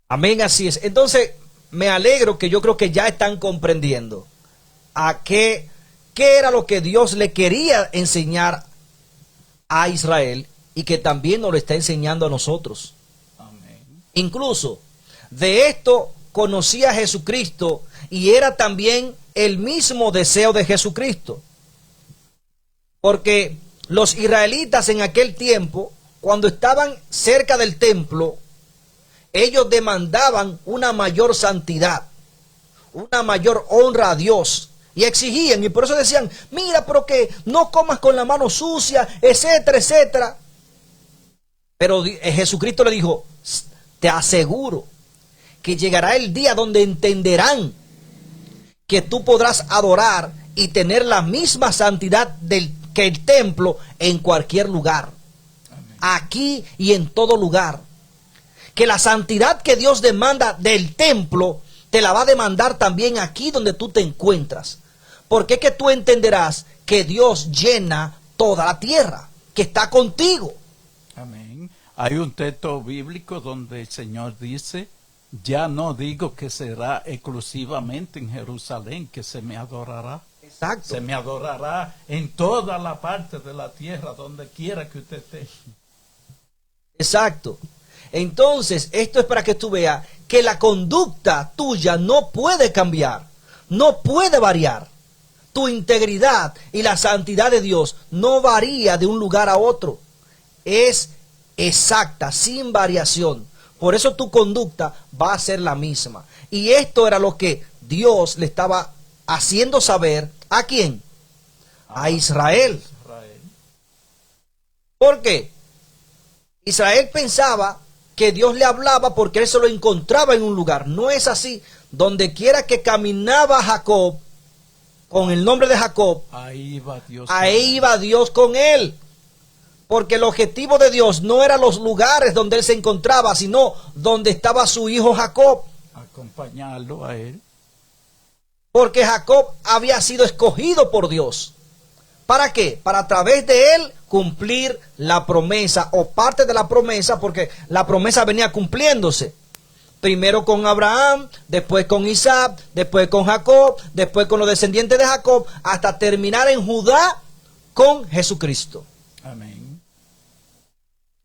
Amén, así es. Entonces, me alegro que yo creo que ya están comprendiendo a qué era lo que Dios le quería enseñar a Israel y que también nos lo está enseñando a nosotros. Amén. Incluso de esto conocía a Jesucristo y era también el mismo deseo de Jesucristo. Porque los israelitas en aquel tiempo, cuando estaban cerca del templo, ellos demandaban una mayor santidad, una mayor honra a Dios. Y exigían, y por eso decían, mira, pero que no comas con la mano sucia, etcétera, etcétera. Pero Jesucristo le dijo, te aseguro que llegará el día donde entenderán que tú podrás adorar y tener la misma santidad que el templo en cualquier lugar. Amén. Aquí y en todo lugar. Que la santidad que Dios demanda del templo, te la va a demandar también aquí donde tú te encuentras. Porque es que tú entenderás que Dios llena toda la tierra, que está contigo. Amén. Hay un texto bíblico donde el Señor dice, ya no digo que será exclusivamente en Jerusalén que se me adorará. Exacto. Se me adorará en toda la parte de la tierra, donde quiera que usted esté. Exacto. Entonces, esto es para que tú veas que la conducta tuya no puede cambiar, no puede variar. Tu integridad y la santidad de Dios no varía de un lugar a otro. Es exacta, sin variación. Por eso tu conducta va a ser la misma. Y esto era lo que Dios le estaba haciendo saber. ¿A quién? A Israel. ¿Por qué? Israel pensaba que Dios le hablaba porque él se lo encontraba en un lugar. No es así. Donde quiera que caminaba Jacob, con el nombre de Jacob, ahí iba Dios. Ahí iba Dios con él. Porque el objetivo de Dios no eran los lugares donde él se encontraba, sino donde estaba su hijo Jacob. Acompañarlo a él. Porque Jacob había sido escogido por Dios. ¿Para qué? Para a través de él cumplir la promesa o parte de la promesa, porque la promesa venía cumpliéndose. Primero con Abraham, después con Isaac, después con Jacob, después con los descendientes de Jacob, hasta terminar en Judá con Jesucristo. Amén.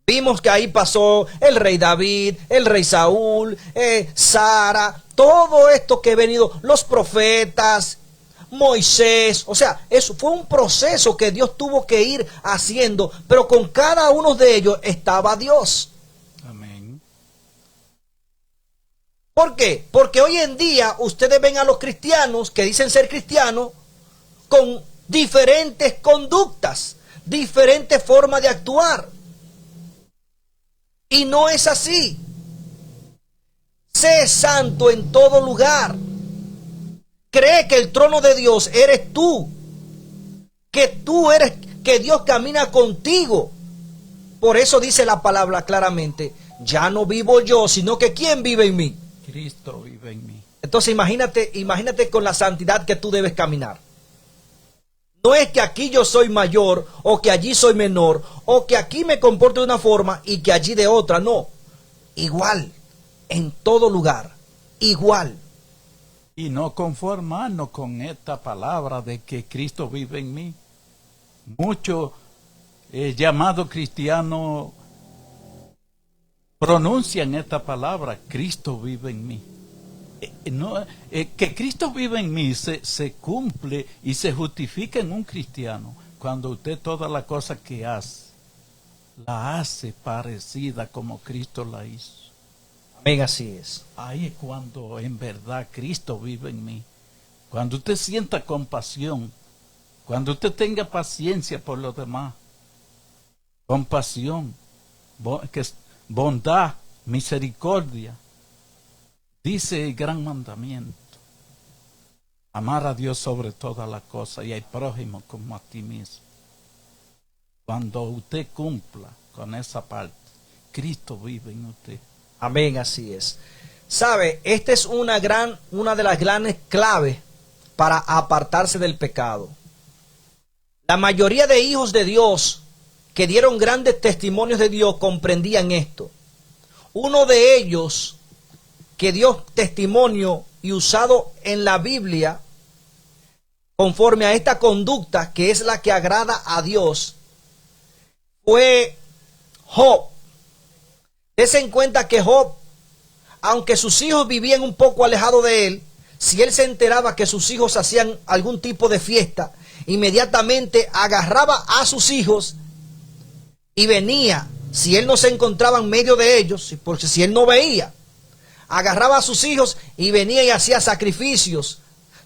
Vimos que ahí pasó el rey David, el rey Saúl, Sara, todo esto que ha venido, los profetas, Moisés. O sea, eso fue un proceso que Dios tuvo que ir haciendo, pero con cada uno de ellos estaba Dios. Amén. ¿Por qué? Porque hoy en día ustedes ven a los cristianos que dicen ser cristianos con diferentes conductas, diferentes formas de actuar. Y no es así. Sé santo en todo lugar. Cree que el trono de Dios eres tú. Que Dios camina contigo. Por eso dice la palabra claramente, ya no vivo yo, sino que ¿quién vive en mí? Cristo vive en mí. Entonces imagínate con la santidad que tú debes caminar. No es que aquí yo soy mayor o que allí soy menor o que aquí me comporto de una forma y que allí de otra, no. Igual, en todo lugar, igual. Y no conformarnos con esta palabra de que Cristo vive en mí. Muchos llamados cristianos pronuncian esta palabra, Cristo vive en mí. Que Cristo vive en mí se cumple y se justifica en un cristiano cuando usted toda la cosa que hace, la hace parecida como Cristo la hizo. Amén, así es. Ahí es cuando en verdad Cristo vive en mí. Cuando usted sienta compasión, cuando usted tenga paciencia por los demás, compasión, bondad, misericordia. Dice el gran mandamiento, amar a Dios sobre todas las cosas y al prójimo como a ti mismo. Cuando usted cumpla con esa parte, Cristo vive en usted. Amén, así es. Sabe, esta es una de las grandes claves para apartarse del pecado. La mayoría de hijos de Dios que dieron grandes testimonios de Dios comprendían esto. Uno de ellos que dio testimonio y usado en la Biblia conforme a esta conducta que es la que agrada a Dios fue Job. Dese en cuenta que Job, aunque sus hijos vivían un poco alejados de él, si él se enteraba que sus hijos hacían algún tipo de fiesta, inmediatamente agarraba a sus hijos y venía, si él no se encontraba en medio de ellos, porque si él no veía, agarraba a sus hijos y venía y hacía sacrificios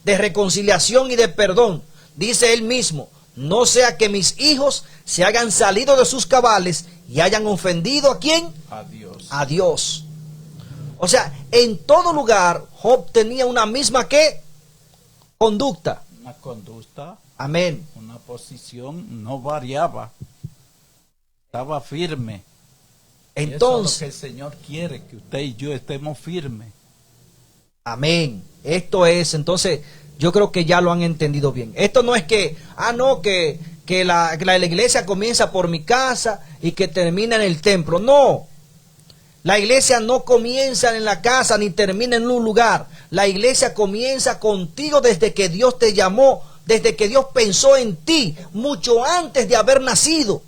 de reconciliación y de perdón. Dice él mismo, no sea que mis hijos se hayan salido de sus cabales y hayan ofendido ¿a quién? A Dios. A Dios. O sea, en todo lugar Job tenía una misma ¿qué? Conducta. Una conducta. Amén. Una posición no variaba. Estaba firme. Entonces, eso es lo que el Señor quiere, que usted y yo estemos firmes. amén. Esto es, entonces, yo creo que ya lo han entendido bien. Esto no es que, no, que la iglesia comienza por mi casa y que termina en el templo. No. La iglesia no comienza en la casa ni termina en un lugar. La iglesia comienza contigo desde que Dios te llamó, desde que Dios pensó en ti, mucho antes de haber nacido.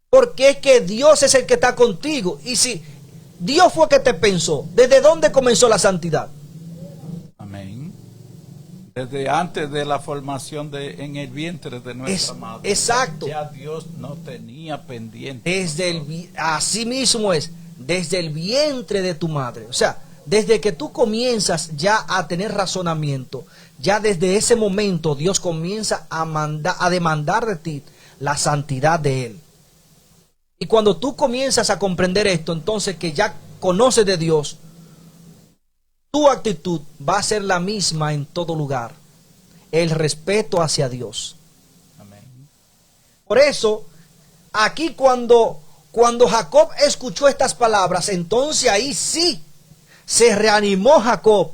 Porque es que Dios es el que está contigo. Y si Dios fue el que te pensó, ¿desde dónde comenzó la santidad? Amén. Desde antes de la formación en el vientre de nuestra madre. Exacto. Ya Dios no tenía pendiente. Así mismo es, desde el vientre de tu madre. O sea, desde que tú comienzas ya a tener razonamiento, ya desde ese momento Dios comienza a demandar de ti la santidad de Él. Y cuando tú comienzas a comprender esto, entonces que ya conoces de Dios, tu actitud va a ser la misma en todo lugar. El respeto hacia Dios. Amén. Por eso, aquí cuando Jacob escuchó estas palabras, entonces ahí sí se reanimó Jacob,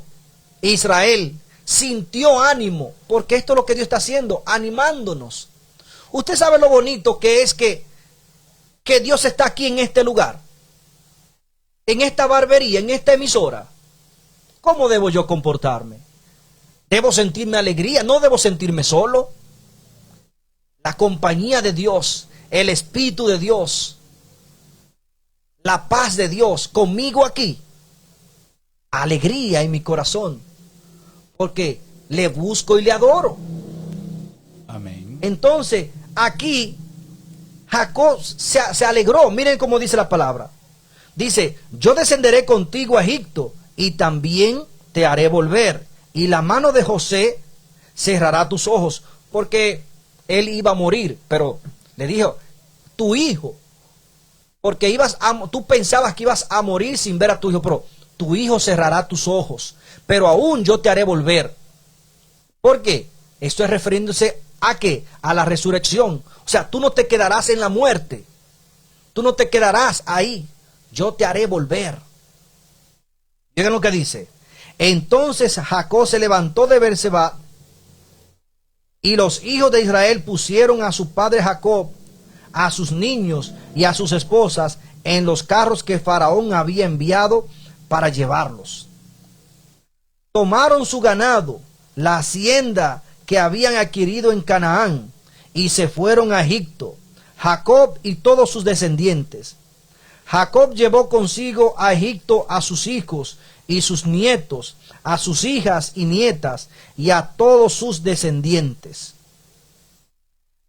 Israel, sintió ánimo, porque esto es lo que Dios está haciendo, animándonos. Usted sabe lo bonito que es que Dios está aquí en este lugar, en esta barbería, en esta emisora. ¿Cómo debo yo comportarme? ¿Debo sentirme alegría? ¿No debo sentirme solo? La compañía de Dios, el Espíritu de Dios, la paz de Dios conmigo aquí. Alegría en mi corazón, porque le busco y le adoro. Amén. Entonces, aquí Jacob se alegró. Miren cómo dice la palabra. Dice, yo descenderé contigo a Egipto y también te haré volver. Y la mano de José cerrará tus ojos, porque él iba a morir. Pero le dijo, tu hijo, porque tú pensabas que ibas a morir sin ver a tu hijo, pero tu hijo cerrará tus ojos, pero aún yo te haré volver. ¿Por qué? Esto es refiriéndose ¿a qué? A la resurrección. O sea, tú no te quedarás en la muerte. Tú no te quedarás ahí. Yo te haré volver. Miren lo que dice. Entonces Jacob se levantó de Beerseba y los hijos de Israel pusieron a su padre Jacob, a sus niños y a sus esposas en los carros que Faraón había enviado para llevarlos. Tomaron su ganado, la hacienda que habían adquirido en Canaán, y se fueron a Egipto, Jacob y todos sus descendientes. Jacob llevó consigo a Egipto a sus hijos y sus nietos, a sus hijas y nietas, y a todos sus descendientes.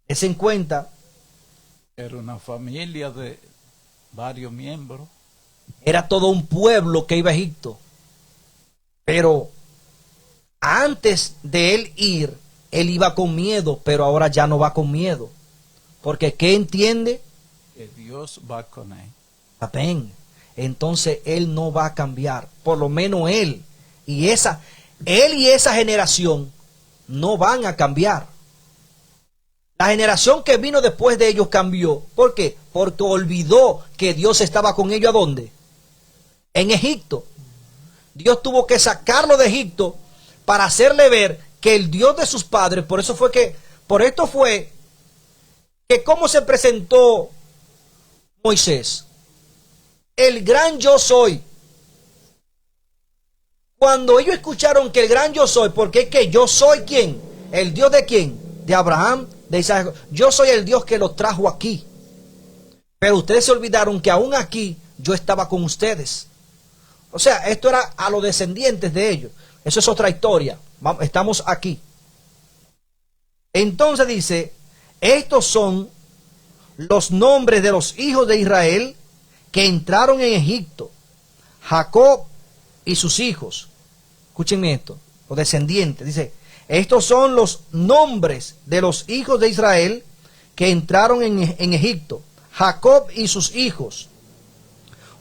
Es en cuenta. Era una familia de varios miembros. Era todo un pueblo que iba a Egipto. Pero antes de él ir, él iba con miedo, pero ahora ya no va con miedo. Porque ¿qué entiende? Que Dios va con él. Amén. Entonces él no va a cambiar. Por lo menos él y esa generación no van a cambiar. La generación que vino después de ellos cambió. ¿Por qué? Porque olvidó que Dios estaba con ellos. ¿A dónde? En Egipto. Dios tuvo que sacarlo de Egipto para hacerle ver que el Dios de sus padres, por esto fue que cómo se presentó Moisés, el gran yo soy. Cuando ellos escucharon que el gran yo soy, porque es que yo soy ¿quién? El Dios de quién, de Abraham, de Isaac. Yo soy el Dios que los trajo aquí. Pero ustedes se olvidaron que aún aquí yo estaba con ustedes. O sea, esto era a los descendientes de ellos. Eso es otra historia. Estamos aquí. Entonces dice, estos son los nombres de los hijos de Israel que entraron en Egipto. Jacob y sus hijos. Escúchenme esto, los descendientes. Dice, estos son los nombres de los hijos de Israel que entraron en Egipto. Jacob y sus hijos.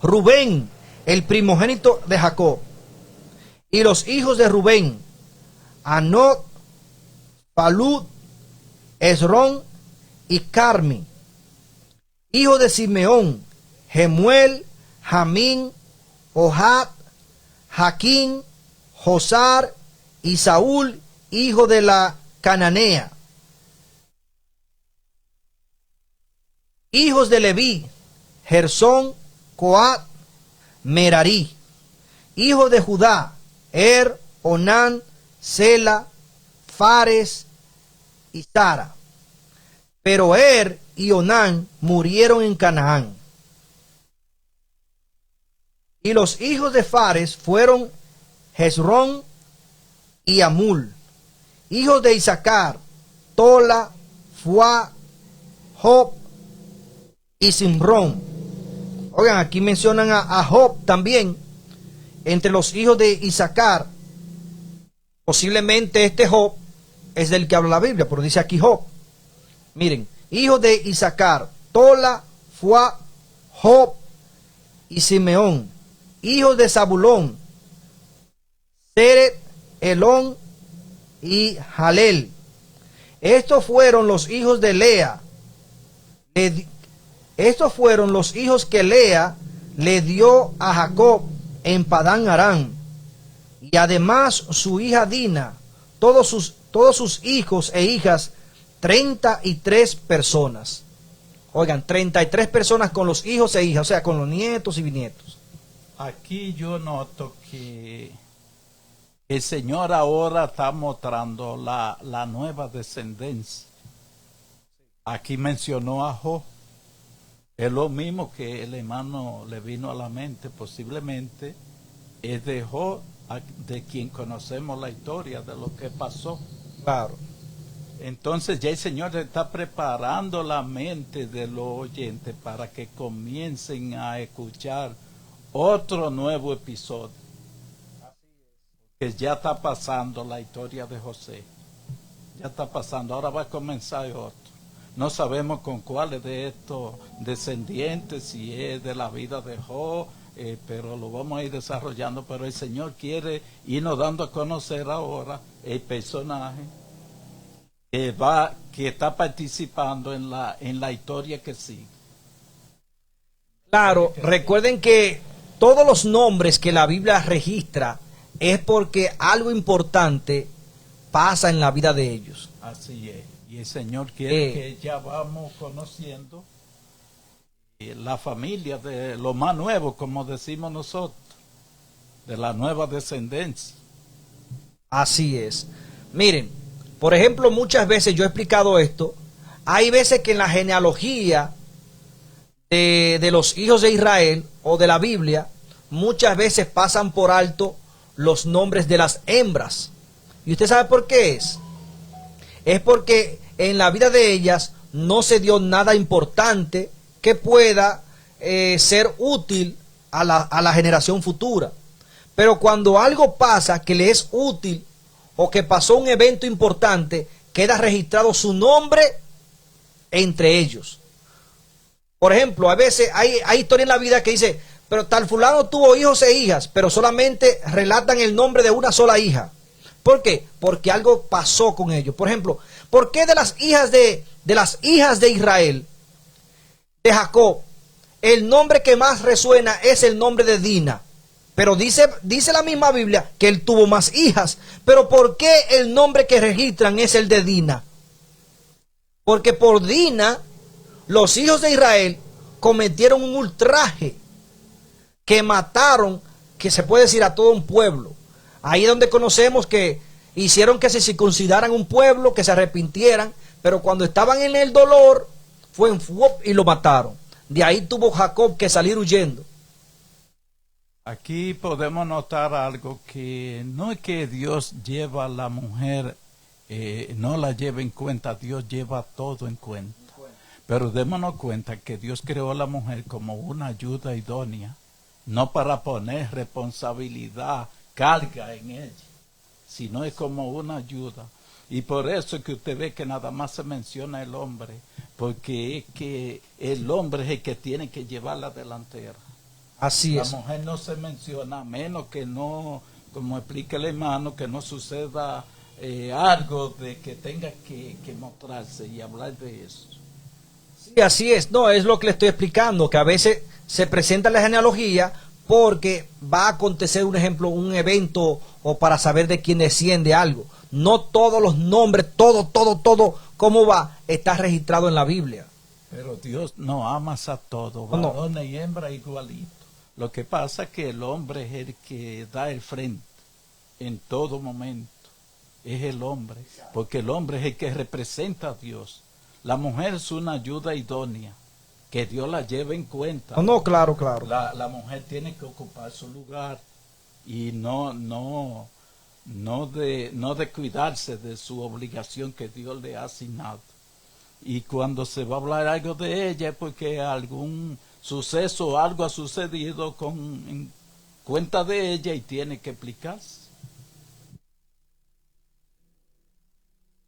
Rubén, el primogénito de Jacob. Y los hijos de Rubén, Anot, Palud, Esrón y Carmi. Hijos de Simeón, Jemuel, Jamín, Ohad, Jaquín, Josar y Saúl, hijo de la Cananea. Hijos de Leví, Gersón, Coat, Merarí. Hijos de Judá, Onán, Sela, Fares y Sara. Pero y Onán murieron en Canaán. Y los hijos de Fares fueron Hezrón y Amul. Hijos de Isaacar, Tola, Fuá, Job y Simrón. Oigan, aquí mencionan a Job también. Entre los hijos de Isaacar, posiblemente este Job es del que habla la Biblia, pero dice aquí Job. Miren, hijos de Isaacar, Tola, Fuá, Job y Simeón. Hijos de Zabulón, Seret, Elón y Jalel. Estos fueron los hijos de Lea. Estos fueron los hijos que Lea le dio a Jacob en Padán Aram. Y además su hija Dina, todos sus hijos e hijas, 33 personas. Oigan, 33 personas con los hijos e hijas, o sea, con los nietos y bisnietos. Aquí yo noto que el Señor ahora está mostrando la nueva descendencia. Aquí mencionó a Job. Es lo mismo que el hermano le vino a la mente, posiblemente es de Job, de quien conocemos la historia de lo que pasó. Claro. Entonces ya el Señor está preparando la mente de los oyentes para que comiencen a escuchar otro nuevo episodio. Que ya está pasando la historia de José. Ya está pasando, ahora va a comenzar otro. No sabemos con cuáles de estos descendientes, si es de la vida de Job, pero lo vamos a ir desarrollando. Pero el Señor quiere irnos dando a conocer ahora el personaje que está participando en la historia que sigue. Claro, recuerden que todos los nombres que la Biblia registra es porque algo importante pasa en la vida de ellos. Así es. Y el Señor quiere que ya vamos conociendo la familia de lo más nuevo, como decimos nosotros, de la nueva descendencia. Así es. Miren, por ejemplo, muchas veces yo he explicado esto. Hay veces que en la genealogía de los hijos de Israel o de la Biblia, muchas veces pasan por alto los nombres de las hembras. ¿Y usted sabe por qué es? Es porque en la vida de ellas no se dio nada importante que pueda ser útil a la generación futura. Pero cuando algo pasa que le es útil o que pasó un evento importante, queda registrado su nombre entre ellos. Por ejemplo, a veces hay historia en la vida que dice, pero tal fulano tuvo hijos e hijas, pero solamente relatan el nombre de una sola hija. ¿Por qué? Porque algo pasó con ellos. Por ejemplo, ¿por qué de las hijas de Israel, de Jacob, el nombre que más resuena es el nombre de Dina? Pero dice la misma Biblia que él tuvo más hijas. Pero ¿por qué el nombre que registran es el de Dina? Porque por Dina, los hijos de Israel cometieron un ultraje, que mataron, que se puede decir, a todo un pueblo. Ahí es donde conocemos que hicieron que se circuncidaran un pueblo, que se arrepintieran, pero cuando estaban en el dolor, fue en y lo mataron. De ahí tuvo Jacob que salir huyendo. Aquí podemos notar algo, que no es que Dios lleva a la mujer, no la lleva en cuenta, Dios lleva todo en cuenta. Pero démonos cuenta que Dios creó a la mujer como una ayuda idónea, no para poner responsabilidad, carga en ella, sino es como una ayuda. Y por eso es que usted ve que nada más se menciona el hombre, porque es que el hombre es el que tiene que llevar la delantera. Así es. La mujer no se menciona, a menos que no, como explica el hermano, que no suceda algo de que tenga que mostrarse y hablar de eso. Sí, así es. No, es lo que le estoy explicando, que a veces se presenta la genealogía porque va a acontecer un ejemplo, un evento, o para saber de quién desciende algo. No todos los nombres, todo, cómo va, está registrado en la Biblia. Pero Dios no amas a todos, varones y hembra igualito. Lo que pasa es que el hombre es el que da el frente en todo momento. Es el hombre, porque el hombre es el que representa a Dios. La mujer es una ayuda idónea, que Dios la lleve en cuenta. No, claro. La mujer tiene que ocupar su lugar y no descuidarse de su obligación que Dios le ha asignado. Y cuando se va a hablar algo de ella es porque algún suceso o algo ha sucedido en cuenta de ella y tiene que explicarse.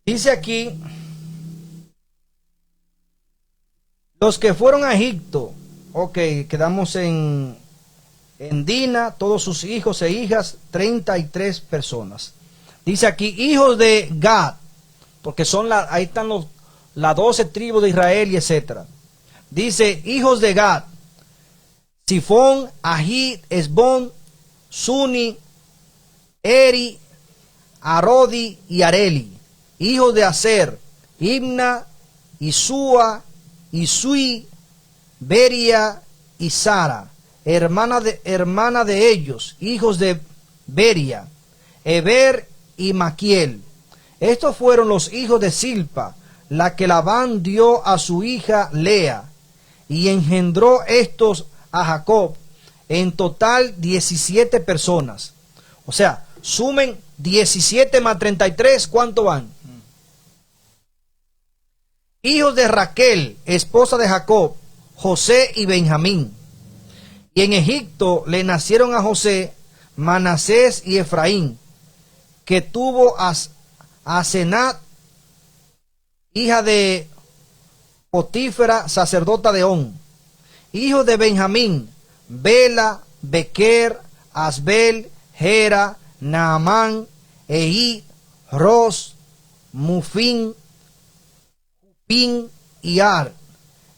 Dice aquí, los que fueron a Egipto, ok, quedamos en Dina, todos sus hijos e hijas, 33 personas. Dice aquí, hijos de Gad, porque ahí están las 12 tribus de Israel y etcétera. Dice, hijos de Gad, Sifón, Ahí, Esbón, Suni, Eri, Arodi y Areli. Hijos de Aser, Imna, Isúa, Isui, Beria y Sara, hermana de ellos, hijos de Beria, Eber y Maquiel. Estos fueron los hijos de Silpa, la que Labán dio a su hija Lea, y engendró estos a Jacob, en total 17 personas. O sea, sumen 17 más 33, ¿cuánto van? Hijos de Raquel, esposa de Jacob, José y Benjamín. Y en Egipto le nacieron a José Manasés y Efraín, que tuvo a Senat, hija de Potífera, sacerdota de On. Hijos de Benjamín, Bela, Bequer, Asbel, Gera, Naamán, Eí, Ros, Mufín, Pin y Ar.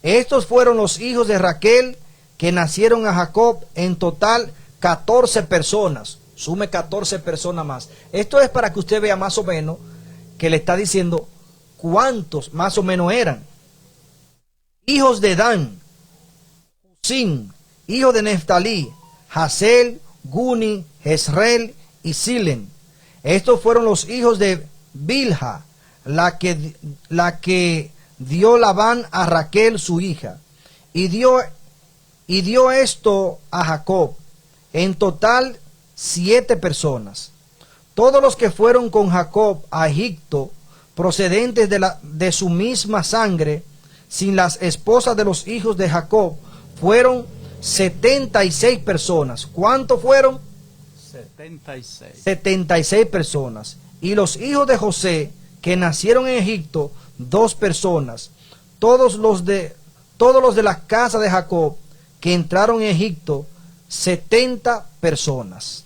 Estos fueron los hijos de Raquel que nacieron a Jacob, en total 14 personas. Sume 14 personas más. Esto es para que usted vea más o menos que le está diciendo cuántos más o menos eran. Hijos de Dan, Husin, hijo de Neftalí, Hasel, Guni, Jezreel y Silen. Estos fueron los hijos de Bilha, la que dio Labán a Raquel su hija, y dio esto a Jacob, en total 7 personas. Todos los que fueron con Jacob a Egipto, procedentes de su misma sangre, sin las esposas de los hijos de Jacob, fueron 76 personas. ¿Cuántos fueron? 76. 76 personas. Y los hijos de José, que nacieron en Egipto, 2 personas. Todos los de la casa de Jacob que entraron en Egipto, 70 personas.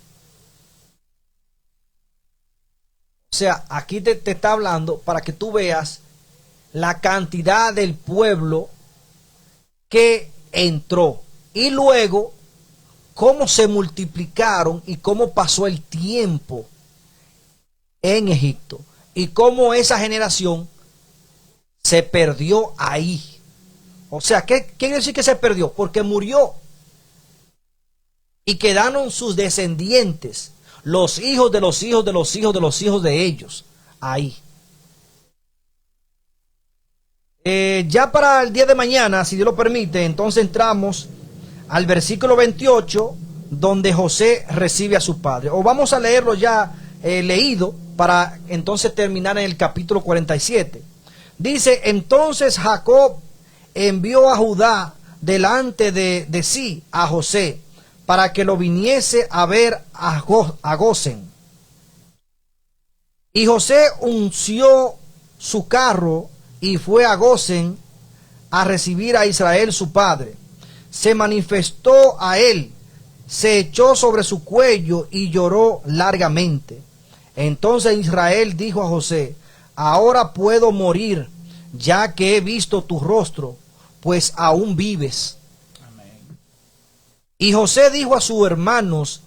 O sea, aquí te está hablando para que tú veas la cantidad del pueblo que entró. Y luego, cómo se multiplicaron y cómo pasó el tiempo en Egipto. Y cómo esa generación se perdió ahí. O sea, ¿qué quiere decir que se perdió? Porque murió. Y quedaron sus descendientes, los hijos de los hijos de los hijos de los hijos de ellos, ahí. Ya para el día de mañana, si Dios lo permite, entonces entramos al versículo 28, donde José recibe a su padre. O vamos a leerlo ya leído, para entonces terminar en el capítulo 47. Dice, entonces Jacob envió a Judá delante de sí a José, para que lo viniese a ver a Gosén. Y José unció su carro y fue a Gosén a recibir a Israel su padre. Se manifestó a él, se echó sobre su cuello y lloró largamente. Entonces Israel dijo a José, ahora puedo morir, ya que he visto tu rostro, pues aún vives. Y José dijo a sus hermanos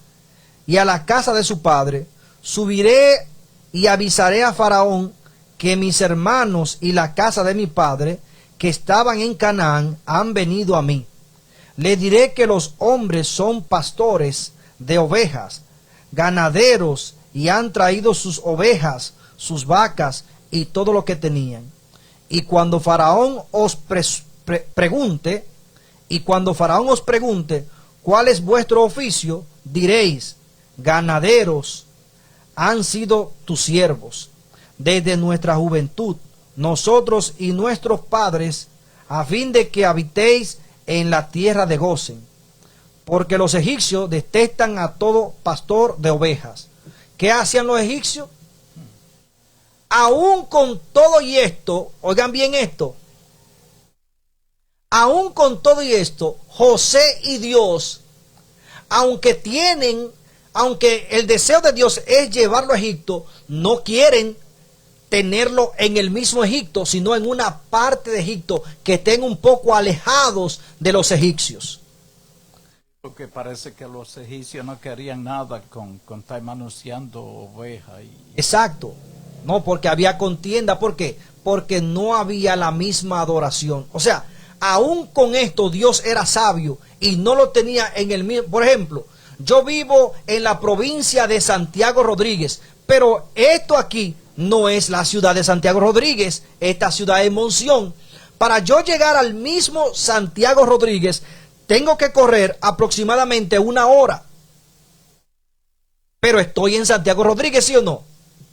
y a la casa de su padre, subiré y avisaré a Faraón que mis hermanos y la casa de mi padre, que estaban en Canaán, han venido a mí. Le diré que los hombres son pastores de ovejas, ganaderos, y han traído sus ovejas, sus vacas y todo lo que tenían. Y cuando Faraón os pregunte, ¿cuál es vuestro oficio? Diréis, ganaderos han sido tus siervos desde nuestra juventud, nosotros y nuestros padres, a fin de que habitéis en la tierra de Gosén. Porque los egipcios detestan a todo pastor de ovejas. ¿Qué hacían los egipcios? Aún con todo y esto, oigan bien esto, aún con todo y esto, José y Dios, aunque el deseo de Dios es llevarlo a Egipto, no quieren tenerlo en el mismo Egipto, sino en una parte de Egipto que estén un poco alejados de los egipcios. Porque parece que los egipcios no querían nada con estar manoseando ovejas. Exacto. No, porque había contienda. ¿Por qué? Porque no había la misma adoración. O sea, aún con esto Dios era sabio y no lo tenía en el mismo. Por ejemplo, yo vivo en la provincia de Santiago Rodríguez, pero esto aquí no es la ciudad de Santiago Rodríguez, esta ciudad es Monción. Para yo llegar al mismo Santiago Rodríguez, tengo que correr aproximadamente 1 hora. Pero estoy en Santiago Rodríguez, ¿sí o no?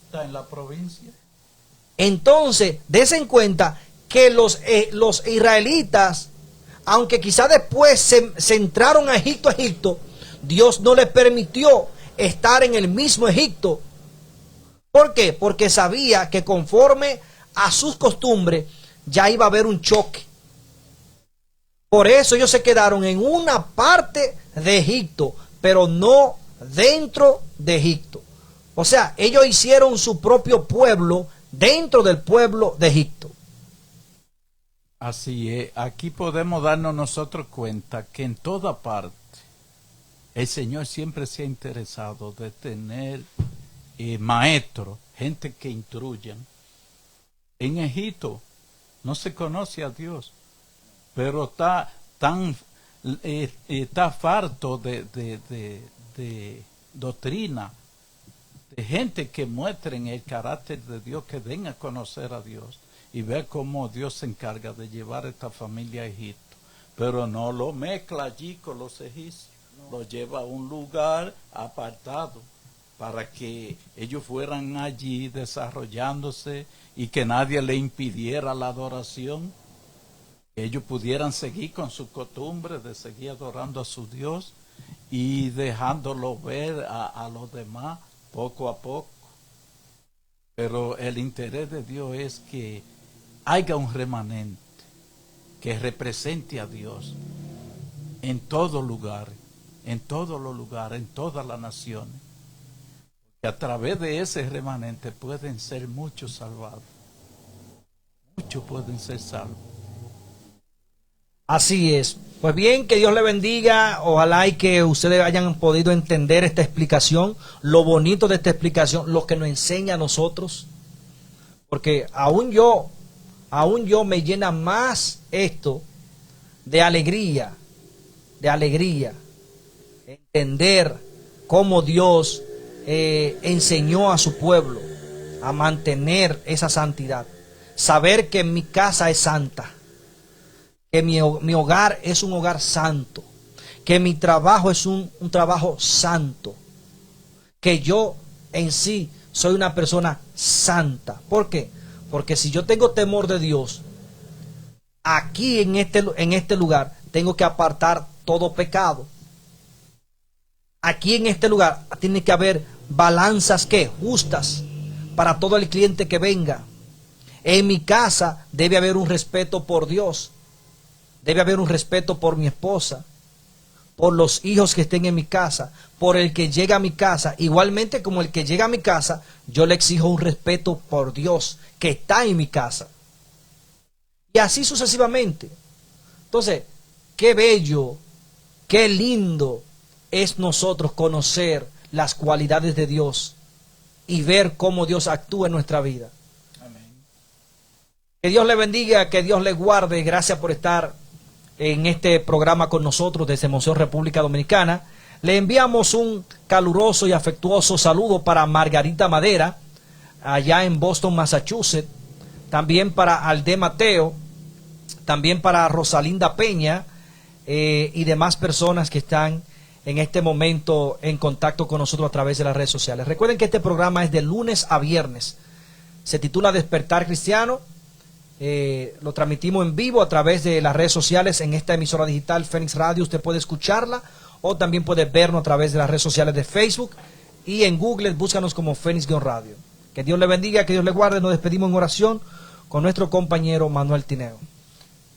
Está en la provincia. Entonces, dense en cuenta que los israelitas, aunque quizá después se entraron a Egipto, Dios no les permitió estar en el mismo Egipto. ¿Por qué? Porque sabía que conforme a sus costumbres ya iba a haber un choque. Por eso ellos se quedaron en una parte de Egipto, pero no dentro de Egipto. O sea, ellos hicieron su propio pueblo dentro del pueblo de Egipto. Así es, aquí podemos darnos nosotros cuenta que en toda parte el Señor siempre se ha interesado de tener maestros, gente que instruyan. En Egipto no se conoce a Dios, pero está farto de doctrina, de gente que muestren el carácter de Dios, que den a conocer a Dios y ver cómo Dios se encarga de llevar a esta familia a Egipto. Pero no lo mezcla allí con los egipcios, lo lleva a un lugar apartado para que ellos fueran allí desarrollándose y que nadie le impidiera la adoración. Ellos pudieran seguir con su costumbre de seguir adorando a su Dios y dejándolo ver a los demás poco a poco. Pero el interés de Dios es que haya un remanente que represente a Dios en todo lugar, en todos los lugares, en todas las naciones. que a través de ese remanente pueden ser muchos salvados. Muchos pueden ser salvos. Así es. Pues bien, que Dios le bendiga. Ojalá y que ustedes hayan podido entender esta explicación, lo bonito de esta explicación, lo que nos enseña a nosotros. Porque aún yo me llena más esto de alegría, entender cómo Dios enseñó a su pueblo a mantener esa santidad, saber que mi casa es santa, que mi hogar es un hogar santo, que mi trabajo es un trabajo santo, que yo en sí soy una persona santa. ¿Por qué? Porque si yo tengo temor de Dios, aquí en este lugar tengo que apartar todo pecado. Aquí en este lugar tiene que haber balanzas justas para todo el cliente que venga. En mi casa debe haber un respeto por Dios. Debe haber un respeto por mi esposa, por los hijos que estén en mi casa, por el que llega a mi casa. Igualmente como el que llega a mi casa, yo le exijo un respeto por Dios que está en mi casa. Y así sucesivamente. Entonces, qué bello, qué lindo es nosotros conocer las cualidades de Dios y ver cómo Dios actúa en nuestra vida. Amén. Que Dios le bendiga, que Dios le guarde. Gracias por estar en este programa con nosotros desde Monción República Dominicana. Le enviamos un caluroso y afectuoso saludo para Margarita Madera, allá en Boston, Massachusetts. También para Alde Mateo, también para Rosalinda Peña y demás personas que están en este momento en contacto con nosotros a través de las redes sociales. Recuerden que este programa es de lunes a viernes. Se titula Despertar Cristiano. Lo transmitimos en vivo a través de las redes sociales en esta emisora digital Fénix Radio. Usted puede escucharla o también puede vernos a través de las redes sociales de Facebook y en Google búscanos como Fénix-Radio. Que Dios le bendiga, que Dios le guarde. Nos despedimos en oración con nuestro compañero Manuel Tineo.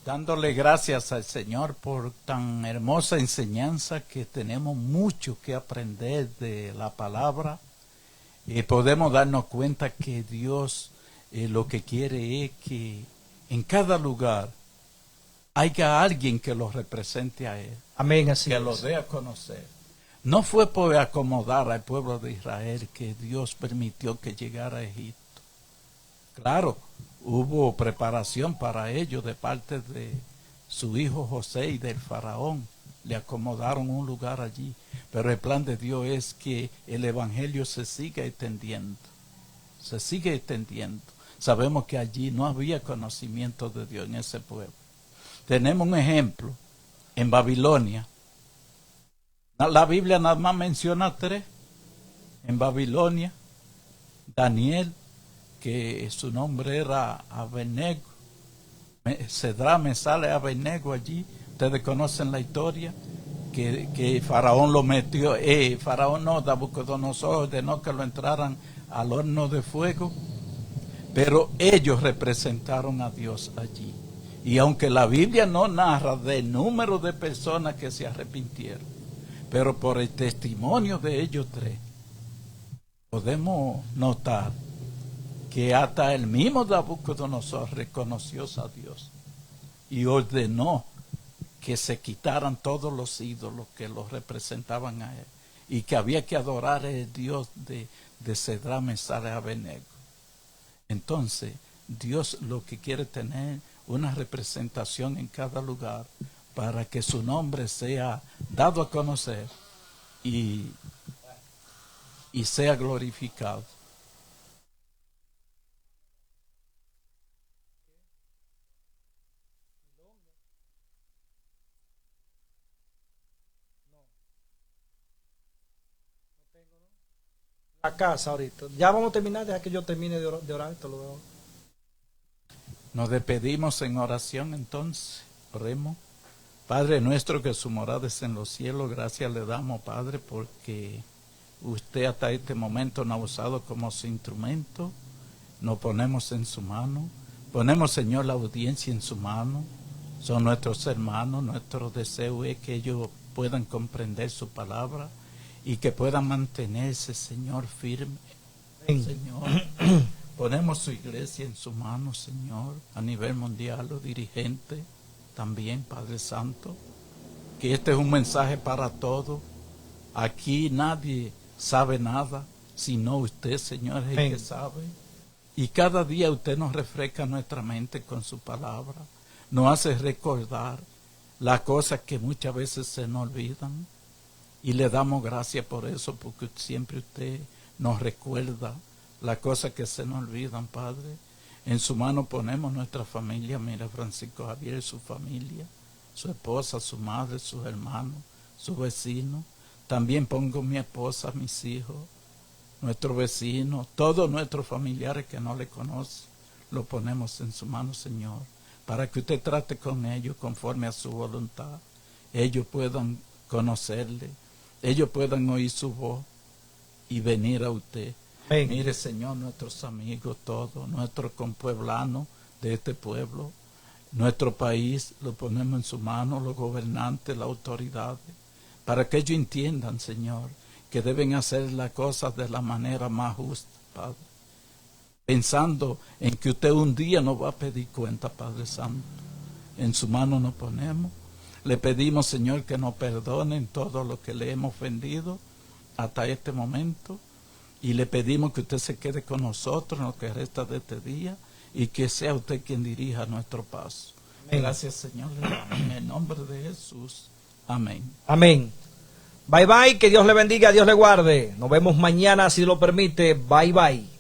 Dándole gracias al Señor por tan hermosa enseñanza, que tenemos mucho que aprender de la palabra. Podemos darnos cuenta que Dios lo que quiere es que en cada lugar haya alguien que lo represente a Él. Amén, así que es. lo dé a conocer. No fue por acomodar al pueblo de Israel que Dios permitió que llegara a Egipto. Claro, hubo preparación para ello de parte de su hijo José y del faraón. Le acomodaron un lugar allí. Pero el plan de Dios es que el evangelio se siga extendiendo. Se sigue extendiendo. Sabemos que allí no había conocimiento de Dios en ese pueblo. Tenemos un ejemplo en Babilonia. La Biblia nada más menciona 3. En Babilonia, Daniel, que su nombre era Abednego. Cedrá me sale Abednego allí. Ustedes conocen la historia. Que Faraón lo metió. Faraón no, Nabucodonosor ordenó que lo entraran al horno de fuego. Pero ellos representaron a Dios allí. Y aunque la Biblia no narra del número de personas que se arrepintieron, pero por el testimonio de ellos 3, podemos notar que hasta el mismo Nabucodonosor reconoció a Dios y ordenó que se quitaran todos los ídolos que los representaban a él y que había que adorar al Dios de Cedrá, Mesach y Abednego. Entonces, Dios lo que quiere tener una representación en cada lugar para que su nombre sea dado a conocer y sea glorificado. La casa ahorita. Ya vamos a terminar, deja que yo termine de orar, esto lo veo. Nos despedimos en oración entonces. Oremos. Padre nuestro que su morada es en los cielos, gracias le damos, Padre, porque usted hasta este momento nos ha usado como su instrumento. Nos ponemos en su mano. Ponemos, Señor, la audiencia en su mano. Son nuestros hermanos. Nuestro deseo es que ellos puedan comprender su palabra y que puedan mantenerse, Señor, firme. Señor, ponemos su iglesia en su mano, Señor, a nivel mundial, los dirigentes también, Padre Santo, que este es un mensaje para todos. Aquí nadie sabe nada, sino usted, Señor, es el que sabe. Y cada día usted nos refresca nuestra mente con su palabra, nos hace recordar las cosas que muchas veces se nos olvidan. Y le damos gracias por eso, porque siempre usted nos recuerda las cosas que se nos olvidan, Padre. En su mano ponemos nuestra familia. Mira, Francisco Javier y su familia, su esposa, su madre, sus hermanos, sus vecinos. También pongo mi esposa, mis hijos, nuestros vecinos, todos nuestros familiares que no le conocen. Lo ponemos en su mano, Señor, para que usted trate con ellos conforme a su voluntad. Ellos puedan conocerle, ellos puedan oír su voz y venir a usted. Amén. Mire, Señor, nuestros amigos, todos, nuestros compueblanos de este pueblo, nuestro país, lo ponemos en su mano, los gobernantes, las autoridades, para que ellos entiendan, Señor, que deben hacer las cosas de la manera más justa, Padre. Pensando en que usted un día nos va a pedir cuenta, Padre Santo. En su mano nos ponemos. Le pedimos, Señor, que nos perdonen todo lo que le hemos ofendido hasta este momento. Y le pedimos que usted se quede con nosotros en lo que resta de este día y que sea usted quien dirija nuestro paso. Amén. Gracias, Señor, en el nombre de Jesús. Amén. Amén. Bye bye, que Dios le bendiga, Dios le guarde. Nos vemos mañana si lo permite. Bye bye.